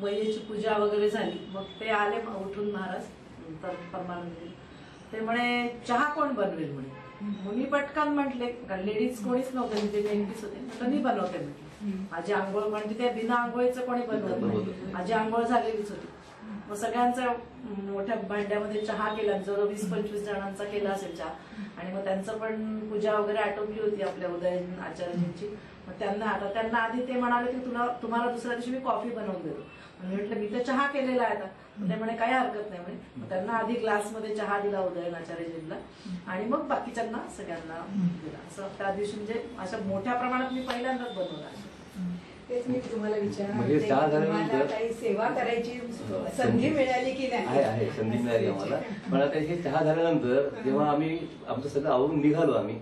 मैयेची पूजा वगैरे झाली. मग ते आले उठून महाराज तर परमानंद, ते म्हणे चहा कोण बनवेल म्हणे. मी पटकन म्हटले, लेडीज कोणीच नव्हते, ते नेमकीच होते, तर मी बनवते म्हटले. माझी आंघोळ म्हणजे त्या बिना आंघोळीचं कोणी बनवत नाही, माझी आंघोळ झालेलीच होती. मग सगळ्यांचा मोठ्या भांड्यामध्ये चहा केला, जवळ 20-25 जणांचा केला असेल चहा. आणि मग त्यांचं पण पूजा वगैरे आटोपली होती आपल्या उदयन आचार्यजींची. मग त्यांना आधी ते म्हणाले की तुम्हाला दुसऱ्या दिवशी मी कॉफी बनवून देतो. म्हटलं मी तर चहा केलेला आहे आता. ते म्हणे काही हरकत नाही म्हणे. मग त्यांना आधी ग्लासमध्ये चहा दिला उदयन आचार्यजींना आणि मग बाकीच्यांना सगळ्यांना दिला. असं त्या दिवशी म्हणजे अशा मोठ्या प्रमाणात मी पहिल्यांदाच बनवला. तेच मी तुम्हाला म्हणजे चहा झाल्यानंतर काही सेवा करायची संधी मिळाली की नाही? आहे संधी मिळाली आम्हाला. पण आता हे चहा झाल्यानंतर जेव्हा आम्ही आमचं सगळं आवरून निघालो, आम्ही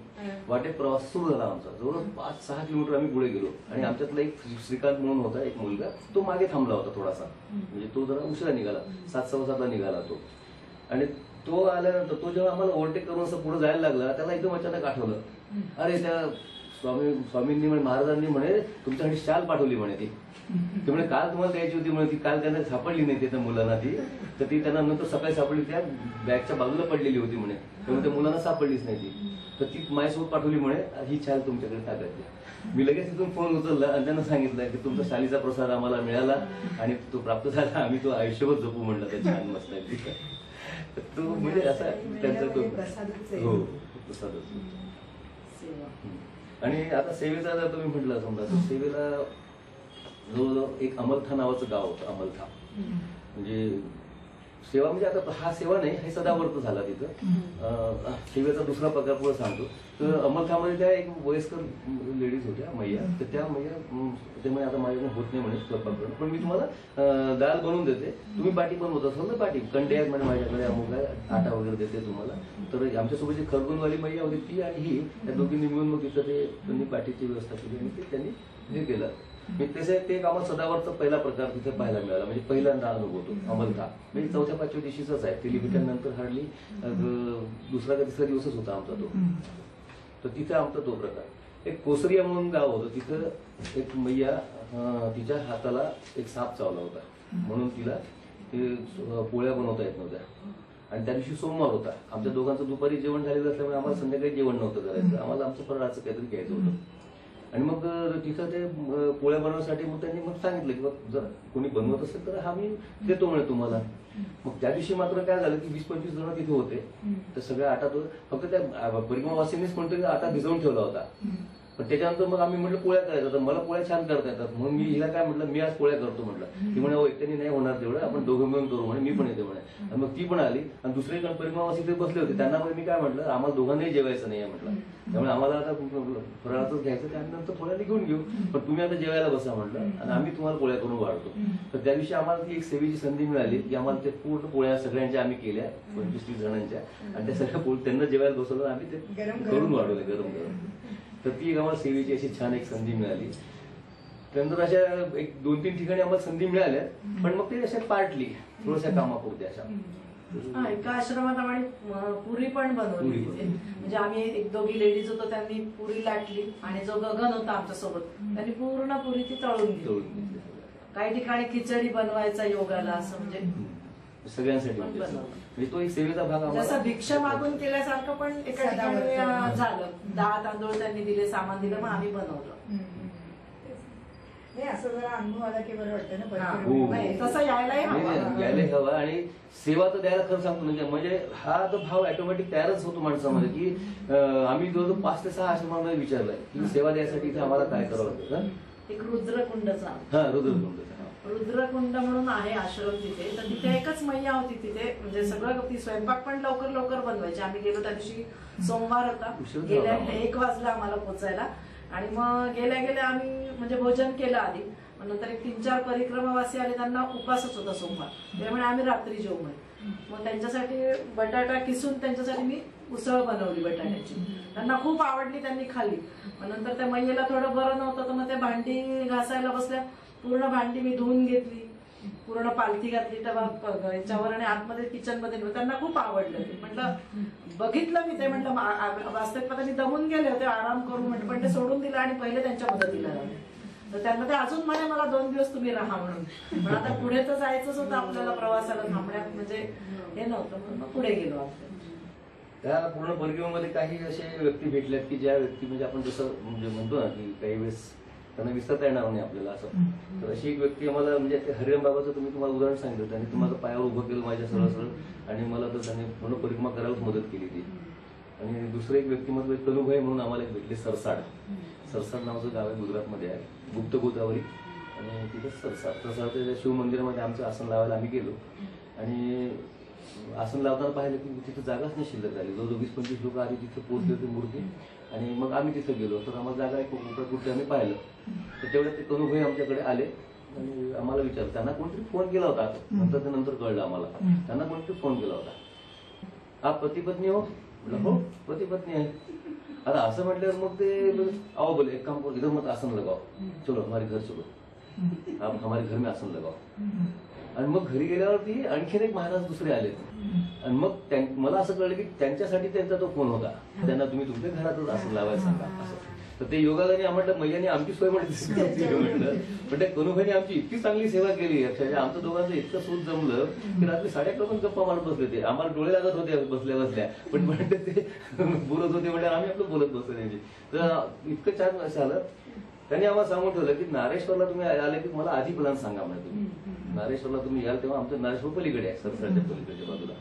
वाटेत प्रवास सुरू झाला आमचा. जवळ 5-6 किलोमीटर आम्ही पुढे गेलो आणि आमच्यातला एक श्रीकांत म्हणून होता एक मुलगा, तो मागे थांबला होता थोडासा. म्हणजे तो जरा उशिरा निघाला, 7:15 निघाला तो. आणि तो आल्यानंतर तो जेव्हा आम्हाला ओव्हरटेक करून असं पुढे जायला लागला, त्याला एकदम अचानक आठवलं, अरे त्या स्वामींनी म्हणे, महाराजांनी म्हणे तुमच्यासाठी शाल पाठवली म्हणे ती. ते म्हणे काल तुम्हाला द्यायची होती म्हणे, ती काल त्यांना सापडली नाही त्या मुलांना ती. तर ती त्यांना नंतर सकाळी सापडली, त्या बॅगच्या बाजूला पडलेली होती म्हणे, त्यामुळे त्या मुलांना सापडलीच नाही ती. तर ती माझ्यासोबत पाठवली म्हणे, ही शाल तुमच्याकडे टाकायची. मी लगेच तिथून फोन उचलला आणि त्यांना सांगितलं की तुमचा शालीचा प्रसाद आम्हाला मिळाला आणि तो प्राप्त झाला, आम्ही तो आयुष्यभर जपू म्हणला त्या छान मस्त. तो म्हणजे असा त्यांचा तो हो प्रसादच. आणि आता सेवेचा जर तुम्ही म्हटलं समजा, तर सेवेला जवळजवळ एक अमलथा नावाचं गाव होतं. अमलथा म्हणजे सेवा म्हणजे आता हा सेवा नाही, हे सदावर्त झाला तिथं. सेवेचा दुसरा प्रकार पुढे सांगतो. तर अमलथामध्ये त्या एक वयस्कर लेडीज होत्या मैया. तर त्या मैया त्यामुळे आता माझ्याकडे होत नाही म्हणे स्वयंपाक करणं, पण मी तुम्हाला दाल बनवून देते, तुम्ही पाठी बनवत असाल ना, पाठी कंडे आहेत म्हणजे माझ्याकडे, अमुक आहे, आटा वगैरे देते तुम्हाला. तर आमच्यासोबत जी खरगुणवाली मैया होती ती आणि ही, त्या दोघींनी मिळून मग तिथं ते त्यांनी पाठीची व्यवस्था केली आणि ते त्यांनी हे केलं. तसे ते एक आम्हाला सदावरचा पहिला प्रकार तिथे पाहायला मिळाला, म्हणजे पहिल्यांदा अनुभव होतो अमलथा. म्हणजे 4-5व्या दिवशीचाच आहे, तेलिपिटानंतर हार्डली दुसरा का तिसरा दिवसच होता आमचा तो. तर तिथे आमचा तो प्रकार. एक कोसरिया म्हणून गाव होतं, तिथं एक मैया, तिच्या हाताला एक साप चावला होता म्हणून तिला ते पोळ्या बनवता येत नव्हत्या. आणि त्या दिवशी सोमवार होता. आमच्या दोघांचं दुपारी जेवण झालेलं असल्यामुळे आम्हाला संध्याकाळी जेवण नव्हतं करायचं, आम्हाला आमचं फराळाचं काहीतरी घ्यायचं होतं. आणि मग तिथं ते पोळ्या बनवण्यासाठी मग त्यांनी मग सांगितलं की जर कोणी बनवत असेल तर हा मी देतो म्हणे तुम्हाला. मग त्या दिवशी मात्र काय झालं की 20-25 जण तिथे होते. तर सगळ्या आटा तो फक्त त्या परिक्रमावासींनीच म्हणतो की आटा भिजवून ठेवला होता. पण त्याच्यानंतर मग आम्ही म्हटलं पोळ्या करायचं, तर मला पोळ्या छान करता येतात म्हणून मी हिला काय म्हटलं, मी आज पोळ्या करतो म्हटलं. ती म्हणे हो एकट्याने नाही होणार तेवढं, आपण दोघं मिळून करू म्हणे, मी पण येते म्हणे. आणि मग ती पण आली आणि दुसरे परिक्रमावासी ते बसले होते, त्यांना मी काय म्हटलं, आम्हाला दोघांनाही जेवायचं नाही आहे म्हटलं, त्यामुळे आम्हाला आता फराळाचंच घ्यायचं, त्यानंतर पोळ्या घेऊन घेऊ, पण तुम्ही आता जेवायला बसा म्हटलं आणि आम्ही तुम्हाला पोळ्या करून वाढतो. तर त्या दिवशी आम्हाला ती एक सेवेची संधी मिळाली की आम्हाला ते पूर्ण पोळ्या सगळ्यांच्या आम्ही केल्या, 25-30 जणांच्या, आणि त्या सगळ्या त्यांना जेवायला बसवलं, आम्ही ते करून वाढवले गरम गरम. तर ती आम्हाला सेवेची अशी छान एक संधी मिळाली. त्यानंतर अशा एक 2-3 ठिकाणी आम्हाला संधी मिळाल्या, पण मग ते अशा पार्टली थोड्याशा कामापुरत्या अशा. एका आश्रमात आम्ही पुरी पण बनवली. म्हणजे आम्ही 1-2 लेडीज होतो, त्यांनी पुरी लाटली आणि जो गगन होता आमच्या सोबत त्यांनी पूर्ण पुरी ती तळून घेतली. काही ठिकाणी खिचडी बनवायचा योग आला, असं म्हणजे सगळ्यांसाठी म्हणजे असं. म्हणजे तो एक सेवेचा भाग आम्हाला जसं भिक्षा मागून केल्यासारखं पण एका ठिकाणी झालं. 10 तांदूळ त्यांनी दिले, सामान दिलं, मग आम्ही बनवलं. नाही असं जरा अनुभव आला की बरं वाटतं ना हो. परिक्रमेमध्ये. नाही, तसं यायलाही नाही, हवं. यायला हवा. आणि सेवा तर द्यायला खरं सांगतो म्हणजे हा जो भाव ऑटोमॅटिक तयारच होतो माणसामध्ये की आम्ही जवळजवळ 5 ते 6 आश्रमांमध्ये विचारलंय की सेवा द्यायसाठी इथे आम्हाला काय करावं लागतं. एक रुद्रकुंडचा हा रुद्रकुंड. रुद्रकुंड म्हणून आहे आश्रम तिथे. तर तिथे एकच मैया होती तिथे. म्हणजे सगळं ती स्वयंपाक पण लवकर लवकर बनवायची. आम्ही गेलो त्या दिवशी सोमवार होता. उशीर गेल्या झाला. 1 वाजला आम्हाला पोचायला. आणि मग गेल्या गेल्या आम्ही म्हणजे भोजन केलं आधी. मग नंतर एक 3-4 परिक्रमावासी आले, त्यांना उपासच होता सोमवार. त्यामुळे आम्ही रात्री जेवू म्हणे. मग त्यांच्यासाठी बटाटा किसून त्यांच्यासाठी मी उसळ बनवली बटाट्याची. त्यांना खूप आवडली, त्यांनी खाल्ली. मग नंतर त्या मैयेला थोडं बरं नव्हतं, तर मग ते भांडी घासायला बसल्या. पूर्ण भांडी मी धुवून घेतली, पूर्ण पालथी घातली तेव्हा याच्यावर, आणि आतमध्ये किचन मध्ये. त्यांना खूप आवडलं ते. म्हटलं बघितलं मी ते, म्हटलं वास्तविक मी दमून गेले होते, आराम करून म्हटलं, पण ते सोडून दिलं आणि पहिले त्यांच्या मदतीला लागले. तर त्यांना ते अजून म्हणे मला 2 दिवस तुम्ही राहा म्हणून. पण आता पुढे तर जायचंच होतं आपल्याला, प्रवासाला थांबण्यात म्हणजे हे नव्हतं, म्हणून मग पुढे गेलो आपण. त्या पूर्ण परिक्रमेमध्ये काही असे व्यक्ती भेटल्यात की ज्या व्यक्ती म्हणजे आपण जसं म्हणजे म्हणतो ना की काही वेळेस त्यांना विसरता येणार नाही आपल्याला असं. तर अशी एक व्यक्ती आम्हाला म्हणजे हरिराम बाबाचं तुम्हाला उदाहरण सांगितलं. त्यांनी तुम्हाला पायावर उभं केलं माझ्या सरळ सरळ, आणि मला तर त्यांनी पूर्ण परिक्रमा करायलाच मदत केली ती. आणि दुसरं एक व्यक्तिमत्व तनुभाई म्हणून आम्हाला एक भेटले. सरसाड नावाचं गाव आहे, गुजरातमध्ये आहे, गुप्त गोदावरी. आणि तिथे सरसाडच्या शिव मंदिरामध्ये आमचं आसन लावायला आम्ही गेलो. आणि आसन लावताना पाहिलं की तिथे जागाच नाही शिल्लक झाली. जवळजवळ 20-25 लोक आधी तिथे पोहोचले होते मूर्ती. आणि मग आम्ही तिथे गेलो, तर आम्हाला जागा कुठे आम्ही पाहिलं. तर तेवढ्यात ते तनुभाई आमच्याकडे आले आणि आम्हाला विचारलं. त्यांना कोणतरी फोन केला होता, नंतर कळलं आम्हाला. त्यांना कोणतरी फोन केला होता. हा पती पत्नी हो? म्हटलं हो पती पत्नी आहे. आता असं म्हटल्यावर मग ते आओ बोले एक काम करो, इधर मत आसन लगाओ, चलो हमारे घर चलो, आप हमारे घर में आसन लगाओ. आणि मग घरी गेल्यावरती आणखीन एक महाराज दुसरे आले. आणि मग मला असं कळलं की त्यांच्यासाठी त्यांचा तो फोन होता. त्यांना तुम्ही तुमच्या घरातच आसन लावायला सांगा असं. तर ते योगाने म्हटलं मैयाने आमची सोय म्हटलं. पण त्या कनुभाईने आमची इतकी चांगली सेवा केली. अक्षरशः आमचं दोघांचं इतकं सूत जमलं की रात्री 11:30 पण गप्पा मारत बसले ते. आम्हाला डोळे लागत होते बसल्या. पण म्हणते ते बोलत होते म्हणजे आम्ही आपलं बोलत बसलो त्यांची. तर इतकं छान असं आलं. त्यांनी आम्हाला सांगून ठेवलं की नारेश्वरला तुम्ही आले की मला आधी प्लॅन सांगा म्हणे तुम्ही. नारेश्वरला तुम्ही याल तेव्हा आमचं नारेश्वर पलीकडे आहे, सरसाडच्या पलीकडच्या बाजूला.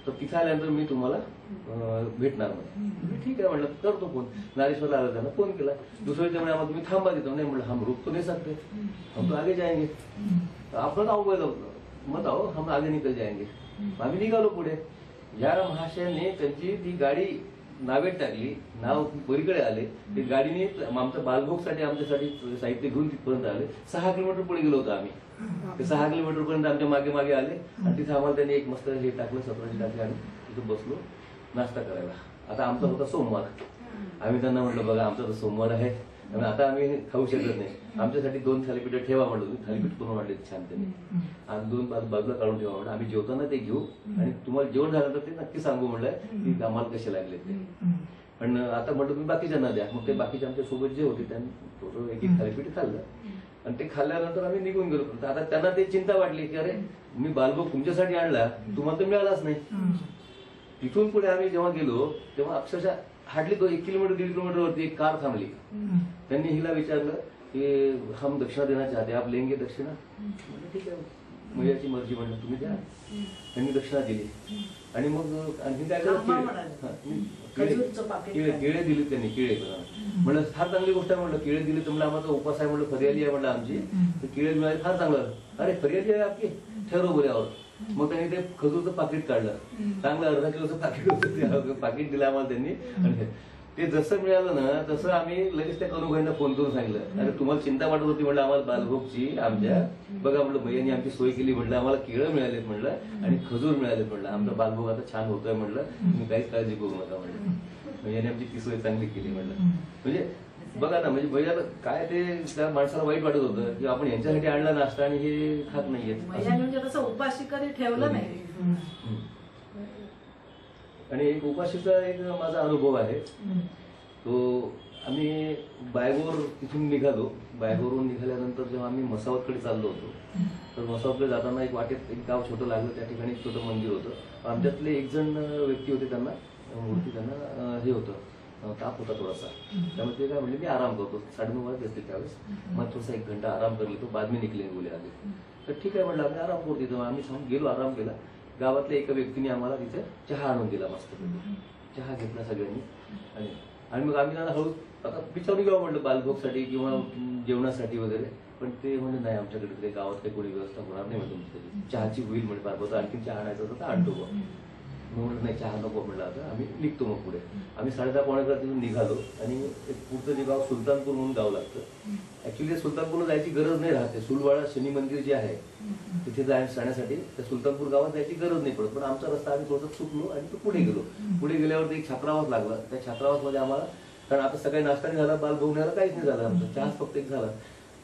तर तिथे आल्यानंतर मी तुम्हाला भेटणार म्हणे. ठीक आहे म्हटलं, करतो फोन. नारेश्वरला आला, त्यांना फोन केला. दुसऱ्या त्यामुळे आम्हाला तुम्ही थांबा देतो. नाही म्हटलं हम रुक तो नाही सकते, हम तो आगे जाएंगे. आपण मत आओ, हम आगे निकल जाएंगे. आम्ही निघालो पुढे. या महाशयाने त्यांची ती गाडी नावेत टाकली. नाव पलीकडे आले. ते गाडीने आमच्या बालभोगसाठी आमच्यासाठी साहित्य घेऊन तिथपर्यंत आले. 6 किलोमीटर पुढे गेलो होतो आम्ही. ते 6 किलोमीटर पर्यंत आमच्या मागे मागे आले. आणि तिथे आम्हाला त्यांनी एक मस्त हे टाकलं, सतराची टाकली. आणि तिथे बसलो नाश्ता करायला. आता आमचा होता सोमवार. आम्ही त्यांना म्हटलं बघा आमचा तर सोमवार आहे, आता आम्ही खाऊ शकत नाही, आमच्यासाठी 2 थालीपीठ ठेवा म्हटलं. तुम्ही थालीपीठ करून वाटले छान त्यांनी. आज 2 बाजूला काढून ठेवा म्हटलं. आम्ही जेवताना ते घेऊ आणि तुम्हाला जेवण झालं तर ते नक्की सांगू म्हटलंय की आम्हाला कसे लागले ते. पण आता म्हटलं तुम्ही बाकीच्यांना द्या. मग ते बाकीचे आमच्या सोबत जे होते त्यांनी 1-1 थालीपीठ खाल्लं. आणि ते खाल्ल्यानंतर आम्ही निघून गेलो. आता त्यांना ते चिंता वाटली की अरे मी बालभोग तुमच्यासाठी आणला, तुम्हाला तर मिळालाच नाही. तिथून पुढे आम्ही जेव्हा गेलो तेव्हा अक्षरशः हार्डली 1 किलोमीटर 1.5 किलोमीटर वरती एक कार थांबली. त्यांनी हिला विचारलं की हम दक्षिणा देना चाहते, आप लेंगे दक्षिणा? ठीक आहे, मैयाची मर्जी म्हणलं तुम्ही द्या. त्यांनी दक्षिणा दिली. आणि मग आणखी काय केळे दिले त्यांनी. केळे म्हणलं फार चांगली गोष्ट आहे. म्हणलं केळे दिले तर म्हणलं आम्हाला उपास आहे, म्हणलं फरियाली आहे म्हणलं आमची, तर केळे मिळाले फार चांगलं. अरे फरियाली आहे आपली, ठरव बोल्यावर. मग त्यांनी ते खजूरचं पाकिट काढलं. चांगलं अर्धा किलोचं पाकिट होतं, ते पाकिट दिलं आम्हाला त्यांनी. आणि ते जसं मिळालं ना तसं आम्ही लगेच त्या कनुभाईंना फोन करून सांगितलं, अरे तुम्हाला चिंता वाटत होती म्हणलं आम्हाला बालभोगची आमच्या, बघा म्हटलं मैयानी आमची सोय केली म्हटलं, आम्हाला केळं मिळालेत म्हटलं आणि खजूर मिळालेत म्हटलं, आमचा बालभोग आता छान होतोय म्हटलं, तुम्ही काहीच काळजी करू नका म्हटलं. मैयाने आमची ती सोय चांगली केली म्हटलं. म्हणजे बघा ना, म्हणजे भैयाला काय ते त्या माणसाला वाईट वाटत होतं की आपण यांच्यासाठी आणला नाश्ता आणि हे खात नाहीये. म्हणजे तसं उपाशी कधी ठेवलं नाही. आणि एक उपाशीचा एक माझा अनुभव आहे. तो आम्ही बायगोर तिथून निघालो. बायगोरवरून निघाल्यानंतर जेव्हा आम्ही मसावतकडे चाललो होतो, तर मसावतकडे जाताना एक वाटेत एक गाव छोटं लागलं. त्या ठिकाणी एक छोटं मंदिर होतं. आमच्यातले एक जण व्यक्ती होते, त्यांना मूर्ती त्यांना हे होतं, ताप होता थोडासा. त्यामुळे ते काय म्हणले, मी आराम करतो. 9:30 वाजले असते त्यावेळेस. मग थोडासा 1 घंटा आराम करले तो, बाद में निघले बोले आले. तर ठीक आहे म्हटलं, आम्ही आराम करतो तिथं. आम्ही सांगून गेलो, आराम केला. गावातल्या एका व्यक्तीने आम्हाला तिथे चहा आणून दिला मस्त. चहा घेतला सगळ्यांनी आणि मग आम्ही त्यांना हळू आता विचारून घ्यावं म्हटलं बालभोगसाठी किंवा जेवणासाठी वगैरे. पण ते म्हणजे नाही, आमच्याकडे तरी गावात काही कोणी व्यवस्था होणार नाही म्हणजे तुमची चहाची होईल म्हणजे बारबत आणखी चहा आणायचं होतं तर आणतो बघ. मग म्हटलं नाही, चहा नको म्हटलं, आता आम्ही निघतो. मग पुढे आम्ही 10:30-11 तिथून निघालो आणि पुढचं जे गाव सुलतानपूर म्हणून गाव लागतं. ऍक्च्युली सुलतानपूरला जायची गरज नाही राहते. सुलवाडा शनी मंदिर जे आहे तिथे जाण्यासाठी त्या सुलतानपूर गावात जायची गरज नाही पडत. पण आमचा रस्ता आम्ही थोडंसं चुकलो आणि तो पुढे गेलो. पुढे गेल्यावरती एक छात्रावास लागला. त्या छात्रावासमध्ये आम्हाला, कारण आता सकाळी नाश्ता नाही झाला, बालभोगण्याला काहीच नाही झालं, आमचं चहाच फक्त एक झाला.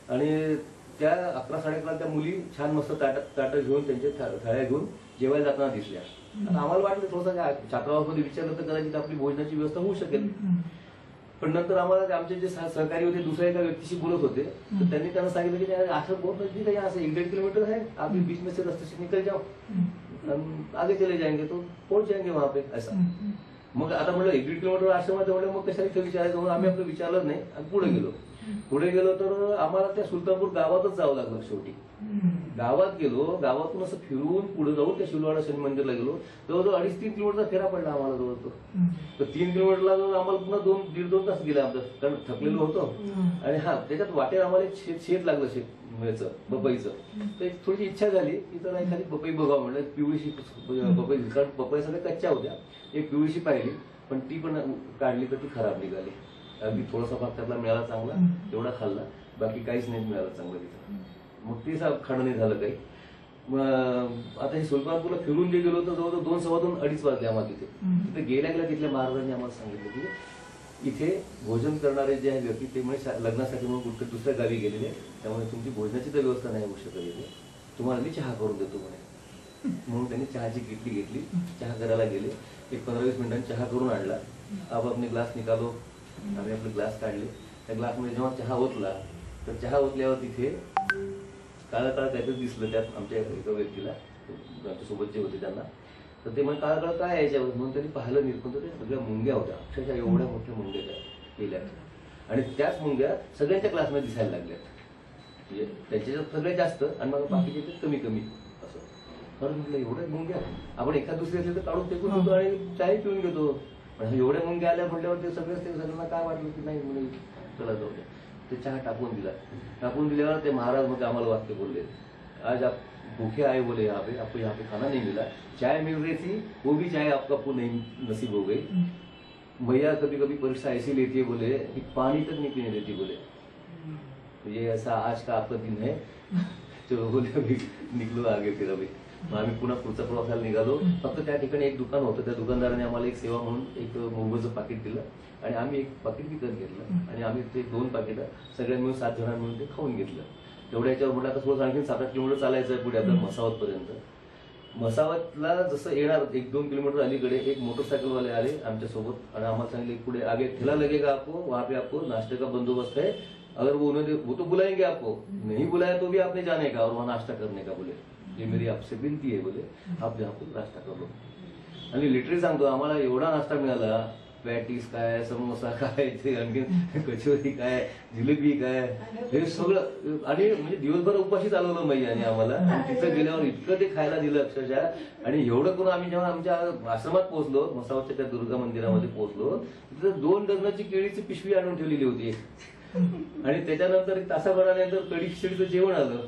आणि त्या 11-11:30 त्या मुली छान मस्त ताटं घेऊन त्यांच्या थाळ्या घेऊन जेवायला जाताना दिसल्या. आता आम्हाला वाटलं थोडंसं छात्रावासमध्ये विचारलं तर कदाचित आपली भोजनाची व्यवस्था होऊ शकेल. पण नंतर आम्हाला आमचे जे सहकारी होते दुसऱ्या एका व्यक्तीशी बोलत होते, तर त्यांनी त्यांना सांगितलं की असं बहुत नजदीक है, असं 1-1.5 किलोमीटर है, आप बीच में से रस्ते से निकल जाओ, आगे चले जाएंगे तो पहुंच जाएंगे वहां पे ऐसा. मग आता म्हटलं 1-1.5 किलोमीटर आश्रमात म्हणलं, मग कशाला इथं विचारायचं म्हणून आम्ही आपलं विचारलं नाही आणि पुढे गेलो. पुढे गेलो तर आम्हाला त्या सुलतानपूर गावातच जावं लागलं. शेवटी गावात गेलो. गावातून असं फिरून पुढे जाऊन त्या शिलवाडा शनी मंदिरला गेलो. जवळजवळ 2.5-3 किलोमीटरचा फेरा पडला आम्हाला जवळ. तर 3 किलोमीटरला आम्हाला पुन्हा 1.5-2 तास गेले आमचं, कारण थकलेलो होतो. आणि हा त्याच्यात वाटेत आम्हाला एक शेत लागलं, शेत पपईचं. तर एक थोडीशी इच्छा झाली की तर एखादी पपई बघावं म्हणलं. पिवळीशी पपई, कारण पपई सगळ्या कच्च्या होत्या. एक पिवळीशी पाहिली, पण ती पण काढली तर ती खराब निघाली. अगदी थोडासा भाग त्यातला मिळाला चांगला, तेवढा खाल्ला, बाकी काहीच नाही मिळालं चांगलं तिथं. मग ते खाणं नाही झालं काही. आता हे सुलतानपूरला फिरून जे गेलो तर जवळजवळ 2-2:15 वाजले आम्हाला तिथे. तिथे गेल्या तिथल्या महाराजांनी आम्हाला सांगितलं की इथे भोजन करणारे जे आहे व्यक्ती ते म्हणजे लग्नासाठी म्हणून कुठे दुसऱ्या गावी गेलेले, त्यामुळे तुमची भोजनाची तर व्यवस्था नाही होऊ शकत इथे, तुम्हाला मी चहा करून देतो म्हणे. म्हणून त्यांनी चहाची किटली घेतली, चहा करायला गेले. एक 15-20 मिनिटांनी चहा करून आणला. अब आपले ग्लास निकालो, आम्ही आपले ग्लास काढले. त्या ग्लासमध्ये जेव्हा चहा ओतला तर चहा ओतल्यावर तिथे काळं काहीतरी दिसलं त्यात आमच्या एका व्यक्तीला, आमच्यासोबत जे होते त्यांना. तर ते म्हणजे काळं काय याच्यावर म्हणून त्यांनी पाहिलं निर्बंध, ते सगळ्या मुंग्या होत्या. अक्षरशः एवढ्या मोठ्या मुंग्या केल्यात. आणि त्याच मुंग्या सगळ्यांच्या क्लासमध्ये दिसायला लागल्यात. म्हणजे त्यांच्यात सगळ्यात जास्त आणि मग बाकीचे कमी कमी असं. तर म्हटलं एवढ्या मुंग्या, आपण एखाद दुसरी असले तर काढून फेकून घेतो आणि चाय पिऊन घेतो. पण एवढ्या मुंग्या आल्या म्हटल्यावर ते सगळ्यांना काय वाटलं की नाही म्हणे चला जाऊ द्या. ते चहा टाकून दिला. टाकून दिल्यावर ते महाराज मग आम्हाला वाक्य बोलले, आज आप भूखे आए बोले यहाँ पे, आपको यहाँ पे खाना नहीं मिला, चाय मिल रही थी वो भी चाय आपको नहीं नसीब हो गई. भैया कभी कभी परीक्षा ऐसी लेती है बोले कि पानी तक नहीं पीने देती बोले. ये ऐसा आज का आपका दिन है. तो बोले अभी निघलो आगे फिर अभी. मग आम्ही पुन्हा पुढचा प्रवासाला निघालो. फक्त त्या ठिकाणी एक दुकान होतं, त्या दुकानदाराने आम्हाला एक सेवा म्हणून एक मोबाईलचं पाकिट दिलं आणि आम्ही एक पाकिट विकत घेतलं आणि आम्ही ते 2 पाकिटं सगळ्यांनी मिळून 7 जणांनी मिळून ते खाऊन घेतलं. तेवढ्या याच्यावर म्हटलं आता थोडं आणखी 7-8 किलोमीटर चालायचं आहे पुढे आपल्या मसावतपर्यंत. मसावतला जसं येणार 1-2 किलोमीटर अलीकडे एक मोटरसायकलवाले आले आमच्यासोबत आणि आम्हाला सांगितले पुढे आगे ठेला लगेगा आपको, वहां पे आपको नाश्ते का बंदोबस्त है, अगर वो तो बुलाएंगे आपको, नहीं बुलाया तो भी आपने जाने का और वहां नाश्ता करने का बोले. ये मेरी आपसे विनती आहे बोले, आप यहाँ पर नाश्ता कर लो. आणि लिटरली सांगतो आम्हाला एवढा नाश्ता मिळाला. पॅटीस काय, समोसा काय, ते आणखी कचोरी काय, जिलेबी काय, हे सगळं. आणि म्हणजे दिवसभर उपाशी चालवलं मैयाने आम्हाला. आणि तिथं गेल्यावर इतकं ते खायला दिलं अक्षरशः. आणि एवढं करून आम्ही जेव्हा आमच्या आश्रमात पोहोचलो, मसावतच्या त्या दुर्गा मंदिरामध्ये पोहोचलो, तिथं 2 डझनाची केळीची पिशवी आणून ठेवलेली होती. आणि त्याच्यानंतर तासाभरानंतर कढी खिचडीचं जेवण आलं.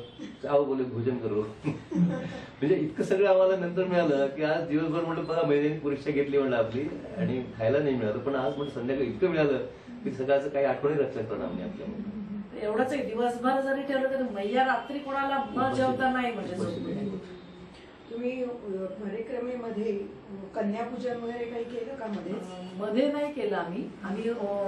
आहो बोले भोजन करू. म्हणजे इतकं सगळं आम्हाला नंतर मिळालं की आज दिवसभर म्हटलं बघा महिन्यानी परीक्षा घेतली म्हणलं आपली आणि खायला नाही मिळालं. पण आज म्हणजे संध्याकाळी इतकं मिळालं की सगळ्याचं काही आठवणी लक्षात करणार नाही आपल्याला. एवढंच आहे, दिवसभर जरी ठेवलं तरी मैया रात्री कोणाला न जेवता नाही म्हणजे. तुम्ही परिक्रमेमध्ये कन्यापूजन वगैरे काही केलं का मध्ये नाही केलं आम्ही.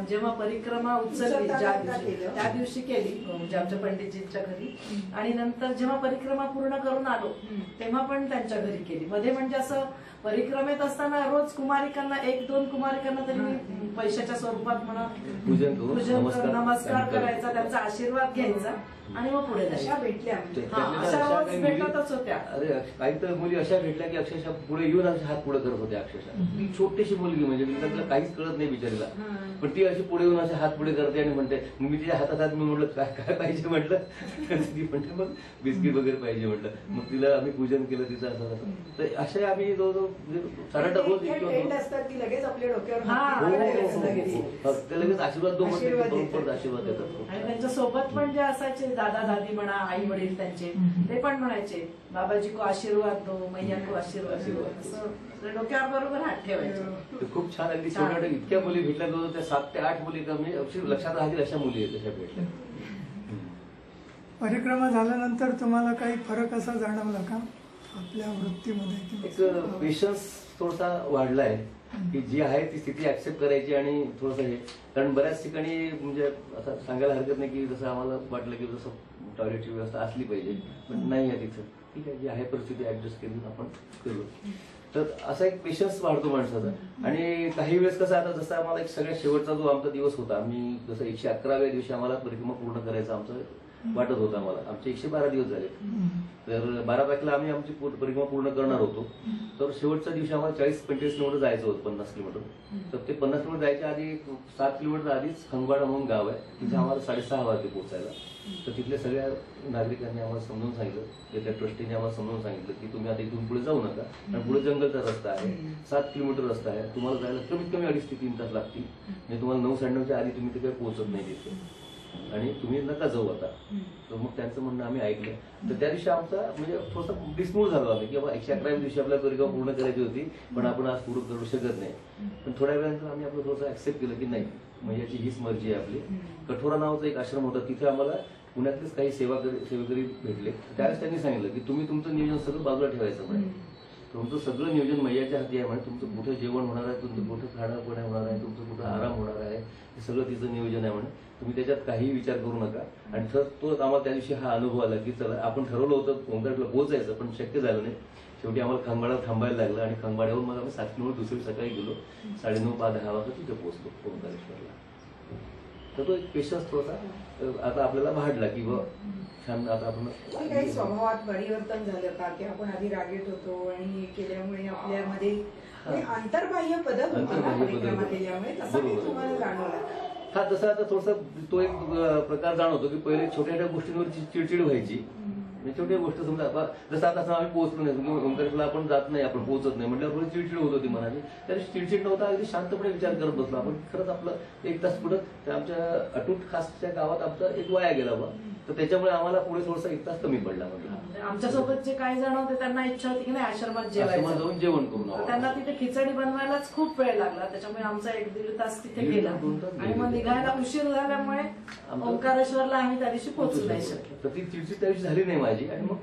जेव्हा परिक्रमा उचलली त्या दिवशी केली म्हणजे आमच्या पंडितजींच्या घरी. आणि नंतर जेव्हा परिक्रमा पूर्ण करून आलो तेव्हा पण त्यांच्या घरी केली. मध्ये म्हणजे असं परिक्रमेत असताना रोज कुमारिकांना 1-2 कुमारिकांना तरी मी पैशाच्या स्वरूपात म्हणा पूजन करून नमस्कार करायचा, त्यांचा आशीर्वाद घ्यायचा आणि मग पुढे अशा जायचं. भेटल्या म्हणजे अशा रोज भेटतच होत्या. अरे काही तर मुली अशा भेटल्या की अक्षरशः पुढे येऊन असे हात पुढे करत होते. अक्षरशः ती छोटीशी मुलगी म्हणजे तिला काहीच कळत नाही बिचारीला, पण ती अशी पुढे येऊन असे हात पुढे करते आणि म्हणते, मग मी तिच्या हातात मी म्हटलं काय काय पाहिजे म्हटलं, ती म्हणते मग बिस्किट वगैरे पाहिजे म्हटलं. मग तिला आम्ही पूजन केलं तिचं असं. तर असे आम्ही जवळजवळ साधारण रोज टेंट असतात की लगेच आपल्या डोक्यावर हा, हात हो, ठेवायचे हो, लगेच. ते लगेच आशीर्वाद दो म्हणते, आशीर्वाद बरोबर आशीर्वाद देतात. आणि त्यांच्या सोबत पण जे असायचे दादा दादी म्हणा, आई वडील त्यांचे, ते पण म्हणायचे बाबाजी को आशीर्वाद दो, मैया को आशीर्वाद दो, असं डोक्यावर बरोबर हात ठेवायचे. ते खूप छान. अगदी छोट्या इतक्या मुली भेटल्या जवळ त्या 7 ते 8 मुली कमी लक्षात राहतील अशा मुली आहेत तशा भेटल्या. परिक्रमा झाल्यानंतर तुम्हाला काही फरक असा जाणवला का आपल्या वृत्तीमध्ये किंवा एक पेशन्स थोडासा वाढलाय की जी आहे ती स्थिती ऍक्सेप्ट करायची आणि थोडंसं हे, कारण बऱ्याच ठिकाणी म्हणजे असं सांगायला हरकत नाही की जसं आम्हाला वाटलं की जसं टॉयलेटची व्यवस्था असली पाहिजे, पण नाही आहे तिथं. ठीक आहे, जी आहे परिस्थिती ऍडजस्ट करून आपण केलो. तर असा एक पेशन्स वाढतो माणसाचा. आणि काही वेळेस कसं आता जसं आम्हाला एक सगळ्यात शेवटचा जो आमचा दिवस होता, आम्ही जसं 111व्या दिवशी आम्हाला परिक्रमा पूर्ण करायचं आमचं वाटत होतं. आम्हाला आमचे 112 दिवस झाले, तर 12 तारखेला आम्ही आमची परिक्रमा पूर्ण करणार होतो. तर शेवटच्या दिवशी आम्हाला 40-45 किलोमीटर जायचं होतं, 50 किलोमीटर. तर ते 50 किलोमीटर जायच्या आधी 7 किलोमीटर आधीच खंगवाडा म्हणून गाव आहे, तिथे आम्हाला 6:30 वाजते पोहोचायला. तर तिथल्या सगळ्या नागरिकांनी आम्हाला समजून सांगितलं, त्या ट्रस्टीने आम्हाला समजून सांगितलं की तुम्ही आता इथून पुढे जाऊ नका, कारण पुढे जंगलचा रस्ता आहे, 7 किलोमीटर रस्ता आहे, तुम्हाला जायला कमीत कमी 2.5 ते 3 तास लागतील. म्हणजे तुम्हाला 9-9:30च्या आधी तुम्ही तिथे पोहोचत नाही तिथे, आणि तुम्ही नका जाऊ आता. तर मग त्यांचं म्हणणं आम्ही ऐकलं. तर त्या दिवशी आमचा म्हणजे थोडंसं डिसमूड झालो आम्ही की बाबा 111व्या दिवशी आपल्याला परिक्रमा पूर्ण करायची होती, पण आपण आज पूर्ण करू शकत नाही. पण थोड्या वेळानंतर आम्ही आपलं थोडंसं ऍक्सेप्ट केलं की नाही, म्हणजे हीच मर्जी आहे आपली. कठोरा नावाचा एक आश्रम होता, तिथे आम्हाला पुण्यातलेच काही सेवेकरी भेटले. त्यावेळेस त्यांनी सांगितलं की तुम्ही तुमचं नियोजन सगळं बाजूला ठेवायचं म्हणे. तुमचं सगळं नियोजन मैयाच्या हाती आहे म्हणे. तुमचं कुठं जेवण होणार आहे, तुमचं कुठं खाणं पिणं होणार आहे, तुमचं कुठं आराम होणार आहे, हे सगळं तिचं नियोजन आहे म्हणे. तुम्ही त्याच्यात काही विचार करू नका. आणि तो आम्हाला त्या दिवशी हा अनुभव आला की चला, आपण ठरवलं होतं ओंकारला पोहोचायचं, पण शक्य झालं नाही. शेवटी आम्हाला खंगवाड्यावर थांबायला लागलं, आणि खंगवाड्यावरून मग आम्ही 7 किलोमीटर दुसरी सकाळी गेलो. 9:30-10 वाजता तिथे पोहोचलो ओंकारेश्वरला. तर तो एक पेशन्स थोडासा आता आपल्याला वाढला की बा छान. आता आपण काही स्वभावात परिवर्तन झालं का, की आपण आधी रागेत होतो आणि केल्यामुळे आपल्यामध्ये अंतर्बाह्य बदल होतो ना परिक्रमा केल्यामुळे, तसा काही तुम्हाला जाणवला? हा, तसं आता थोडासा तो एक प्रकार जाणवतो की पहिले छोट्या छोट्या गोष्टींवर चिडचिड व्हायची. छोट्या गोष्ट समजा आता जसं आता आम्ही पोहोचलो नाही, ओंकारेश्वरला आपण जात नाही, आपण पोहोचत नाही म्हटल्यावर थोडी चिडचिड होत होती मनाची. तरी चिडचिड नव्हता, अगदी शांतपणे विचार करत बसलो आपण. खरंच आपलं 1 तास पुढं आमच्या अटूट खासच्या गावात आमचा एक वाया गेला बा. तर त्याच्यामुळे आम्हाला पुढे थोडासा 1 तास कमी पडला. म्हणजे आमच्यासोबत जे काही जण होते त्यांना इच्छा होती की नाही आश्रमात जेवायचं, जाऊन जेवण करून त्यांना तिथे खिचडी बनवायलाच खूप वेळ लागला. त्याच्यामुळे आमचा 1-1.5 तास तिथे गेला, आणि मग निघायला उशीर झाल्यामुळे ओंकारेश्वरला आम्ही त्या दिवशी पोहोचू नाही शकलो. तर ती चिडचिड त्या दिवशी झाली नाही माझी. आणि मग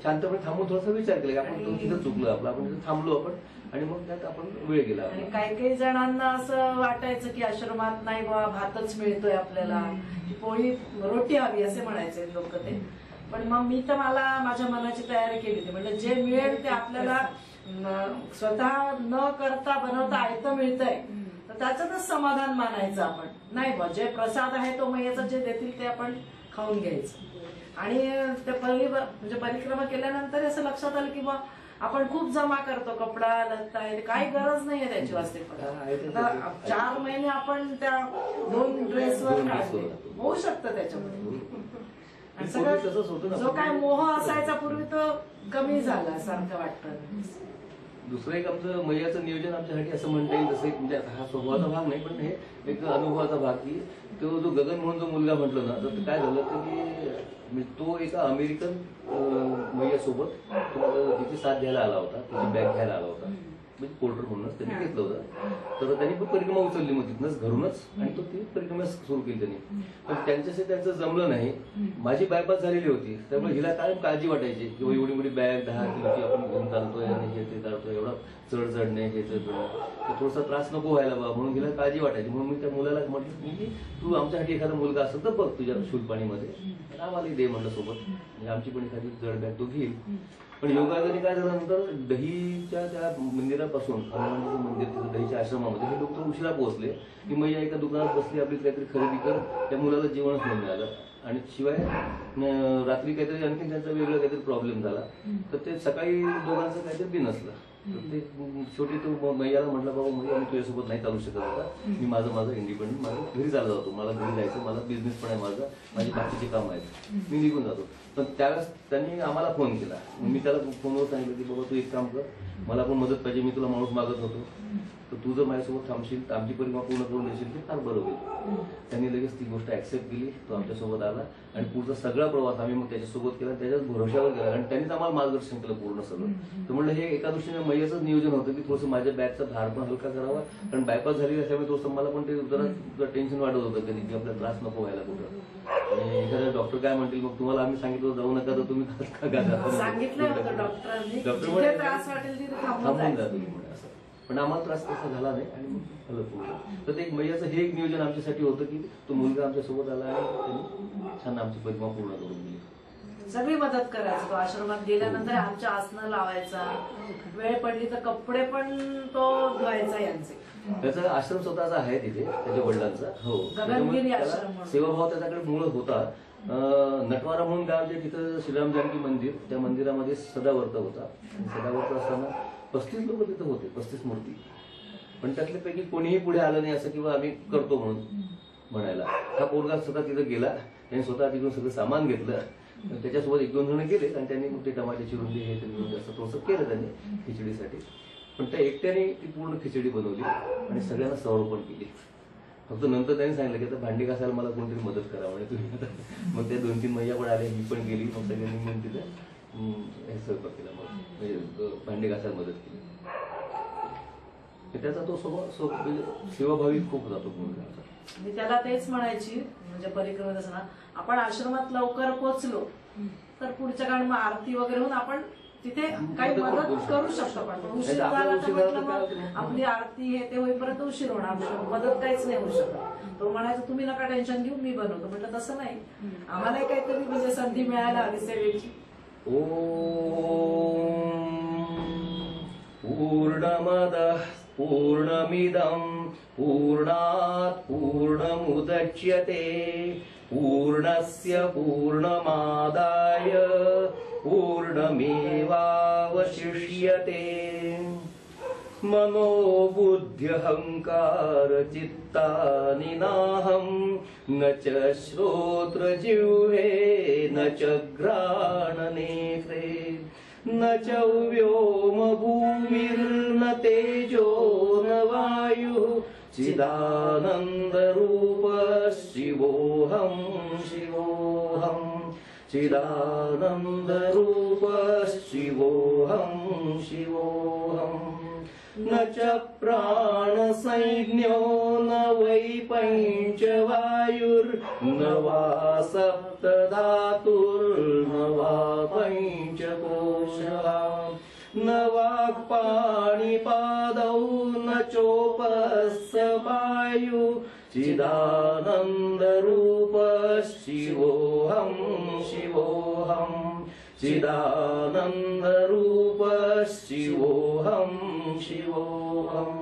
शांतपणे थांबून थोडासा विचार केला की आपण तिथं चुकलो आपलं, आपण तिथं थांबलो आपण, आणि मग त्यात आपण वेळ गेला. आणि काही जणांना असं वाटायचं की आश्रमात नाही बाबा भातच मिळतोय आपल्याला, पोळी रोटी हवी असे म्हणायचे लोक ते. पण मग मी तर माझ्या मनाची तयारी केली होती, म्हणजे जे मिळेल ते आपल्याला स्वतः न करता बनवता आयतं मिळतंय, तर त्याच्यातच समाधान मानायचं आपण. नाही बा, जे प्रसाद आहे तो मैयाचा जे देतील ते आपण खाऊन घ्यायचं. आणि ते म्हणजे परिक्रमा केल्यानंतर असं लक्षात आलं की बा आपण खूप जमा करतो, कपडा लत्ता आहे, काही गरज नाहीये त्याची वास्ते. 4 महिने आपण त्या 2 ड्रेसवर होऊ शकतं त्याच्यामध्ये. जो काय मोह असायचा पूर्वी तो कमी झाला सारखं वाटतं. दुसरं एक आमचं मैयाचं नियोजन आमच्यासाठी असं म्हणता येईल, जसं म्हणजे हा स्वभावाचा भाग नाही, पण हे एक अनुभवाचा भाग की तो जो गगन म्हणून जो मुलगा म्हटलं ना, तर काय झालं की तो एका अमेरिकन मैयासोबत तिची साथ घ्यायला आला होता, तिची बॅग घ्यायला आला होता. म्हणजे पोर्टर म्हणूनच त्यांनी घेतलं होतं. तर त्यांनी पण परिक्रमा उचलली मग तिथनंच घरूनच, आणि तो ती परिक्रमा सुरू केली त्यांनी. पण त्यांच्याशी त्यांचं जमलं नाही. माझी बायपास झालेली होती, त्यामुळे हिला काय काळजी वाटायची की एवढी मोठी बॅग 10 किलोची आपण घेऊन चालतोय, आणि हे ते चालतोय, एवढा चढ चढणे हे चढणं, तर थोडासा त्रास नको व्हायला बा, म्हणून हिला काळजी वाटायची. म्हणून मी त्या मुलाला म्हटलं की तू आमच्यासाठी एखादा मुलगा असेल तर बघ तुझ्या शूलपाणीमध्ये, आम्हालाही दे म्हटलं सोबत, म्हणजे आमची पण एखादी जड बॅग तो घेईल. पण योगायोगाने काय झालं, नंतर दहीच्या त्या मंदिरापासून हनुमानजीचं मंदिर तिथं दहीच्या आश्रमामध्ये हे डॉक्टर उशिरा पोहोचले की मैया एका दुकानात बसली, आपली काहीतरी खरेदी कर, त्या मुलाला जेवणच नाही मिळालं आणि शिवाय रात्री काहीतरी आणखी त्यांचा वेगळा काहीतरी प्रॉब्लेम झाला, तर ते सकाळी दोघांचं काहीतरी बिनसलं. ते शेवटी तो मैयाला म्हटलं, बाबा मैया मी तुझ्यासोबत नाही चालू शकत आता, मी माझं इंडिपेंडंट माझं घरी चालला जातो, मला घरी जायचं, मला बिझनेस पण आहे माझा, माझी बाकीची कामं आहेत, मी निघून जातो. पण त्यावेळेस त्यांनी आम्हाला फोन केला, मी त्याला फोनवर सांगितलं की बाबा तू एक काम कर, मला पण मदत पाहिजे, मी तुला माणूस मागत होतो, तर तू जर माझ्यासोबत थांबशील, आमची परिमा पूर्ण करून देशील ते फार बरं होईल. त्यांनी लगेच ती गोष्ट ऍक्सेप्ट केली, तो आमच्यासोबत आला आणि पुढचा सगळा प्रवास आम्ही मग त्याच्यासोबत केला, त्याच्याच भरोशावर केला आणि त्यांनीच आम्हाला मार्गदर्शन केलं पूर्ण सगळं. तर म्हणलं हे एका दृष्टीने मैयाचंच नियोजन होतं की थोडंसं माझ्या बॅगचा भार पण हलका करावा, कारण बायपास झाली असल्यामुळे थोडंसं मला पण ते जरा टेन्शन वाटत होतं कधी की आपल्याला त्रास नको व्हायला कुठं, आणि एखाद्या डॉक्टर काय म्हणतील मग तुम्हाला आम्ही सांगितलं जाऊ नका, तर तुम्ही सांगितलं होतं डॉक्टरांनी, डॉक्टर त्रास वाटेल तिथे थांबून जातो असं, पण आम्हाला त्रास तसा झाला नाही आणि मग झालं पूर्ण. तर ते मैयाचं हे एक नियोजन आमच्यासाठी होतं की तो मुलगा आमच्यासोबत आला आणि त्यांनी छान आमची परिमा पूर्ण करून दिली. सगळी मदत करायचा तो, आश्रमात गेल्यानंतर आमच्या आसनं लावायचा, वेळ पडली तर कपडे पण तो धुवायचा यांचे. त्याचा आश्रम स्वतःचा आहे तिथे, त्याच्या वडिलांचा. हो, गगनगिरी आश्रम. सेवाभाव त्याच्याकडे मूळ होता. नटवारा म्हणून गावचे तिथं श्रीराम जानकी मंदिर, त्या मंदिरामध्ये सदावर्त होता आणि सदावर्त असताना 35 लोक तिथं होते, 35 मूर्ती, पण त्यातल्यापैकी कोणीही पुढे आलं नाही असं किंवा आम्ही करतो म्हणून म्हणायला. हा पोरगा स्वतः तिथं गेला, त्यांनी स्वतः तिथून सगळं सामान घेतलं, त्याच्यासोबत 1-2 जण गेले आणि त्यांनी मग ते टमाटे चिरून हे असं थोडंसं केलं त्यांनी खिचडीसाठी. पण त्या एकट्याने ती पूर्ण खिचडी बनवली आणि सगळ्यांना सर्व पण केली. फक्त नंतर त्यांनी सांगितलं की आता भांडी घासायला मला कोणतरी मदत करा म्हणे तुम्ही. मग त्या 2-3 मैया पण आल्या, मी पण गेली, मग सगळ्यांनी मिळून तिथं हे स्वयंपाक केला, मग म्हणजे भांडी घासायला मदत केली. त्याचा तो स्वभाव सेवाभावी खूप जातो मुलगा. मी त्याला तेच म्हणायची, म्हणजे परिक्रमेत असताना आपण आश्रमात लवकर पोहोचलो तर पुढच्या काळात मग आरती वगैरे होऊन आपण तिथे काही मदत करू शकतो. पण उशीर झाला तर म्हटलं मग आपली आरती हे ते होईपर्यंत उशीर होणार, मदत काहीच नाही होऊ शकत. तो म्हणायचं तुम्ही नका टेन्शन घेऊ, मी बनवतो. म्हटलं तसं नाही, आम्हालाही काहीतरी म्हणजे संधी मिळायला हवी सेवेची. पूर्णमदः पूर्णमिदं पूर्णात् पूर्णमुदच्यते पूर्णस्य पूर्णमादाय पूर्णमेवावशिष्यते. मनोबुद्ध्यहंकार चित्तानि नाहं न च श्रोत्रजिह्वे न च घ्राणनेत्रे न च व्योम भूमिर्न तेजो न वायुः चिदानन्दरूप शिवोऽहं शिवोऽहं चिदानन्दरूप शिवोऽहं शिवोऽहं. न च प्राणसंज्ञो न वै पञ्चवायुर्न वा सप्तधातुर्न वा पञ्चकोशः न वाक्पाणिपादौ न चोपस्सपायु चिदानन्दरूप शिवोऽहं शिवोऽहं चिदानन्दरूप शिवोऽहं शिवोऽहं.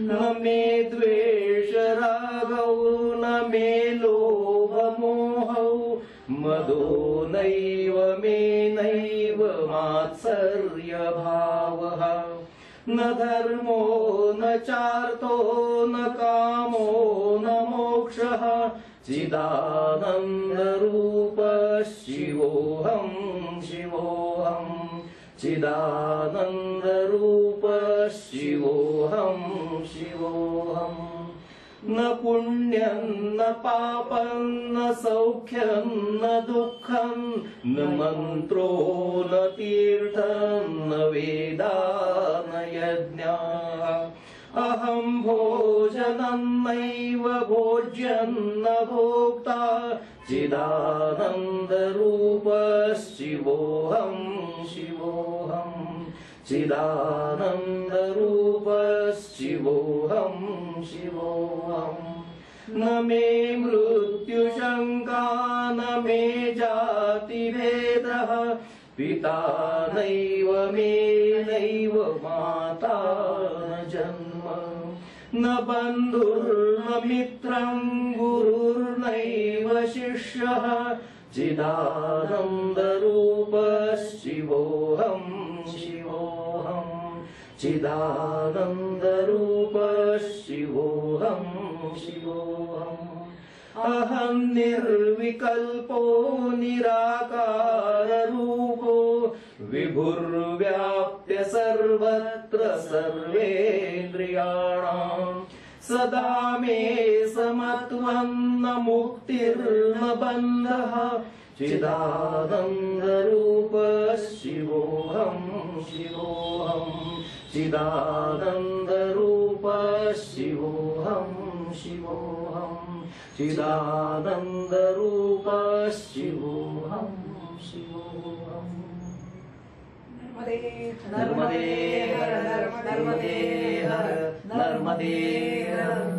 न मे द्वेषरागौ न मे लोभमोहौ मदो नैव मे नैव मात्सर्यभावः. न धर्मो न चार्थो न कामो न मोक्षः चिदानन्दरूप शिवोऽहं शिवोऽहं चिदानन्दरूप शिवोऽहं शिवोऽहं. न पुण्यं न पापं न सौख्यं न दुःखं न मन्त्रो न तीर्थं न वेदा न यज्ञः. अहं भोजनं नैव भोज्यं न भोक्ता चिदानन्दरूप शिवोऽहं शिवोऽहं चिदानन्दरूप शिवोऽहं शिवोऽहं. न मे मृत्युशङ्का न मे जातिभेदः पिता नैव मे नैव माता न जन्म न बन्धुर्न मित्रं गुरुर्नैव शिष्यः चिदानन्दरूपः शिवोऽहं शिवोऽहं चिदानन्दरूपः शिवोऽहं शिवोऽहम् अहं निर्विकल्पो निराकाररूपो विभुर्व्याप्य सर्वत्र सर्वेन्द्रियाणां सदा मे समत्वन्न मुक्तिर्न बन्धः चिदानन्दरूपः शिवोऽहं शिवोऽहं चिदानन्दरूपः शिवोऽहं शिवोऽहं चिदानन्दरूपः शिवोऽहं शिवोऽहम् नर्मदे नर्मदे हर नर्मदे हर नर्मदे हर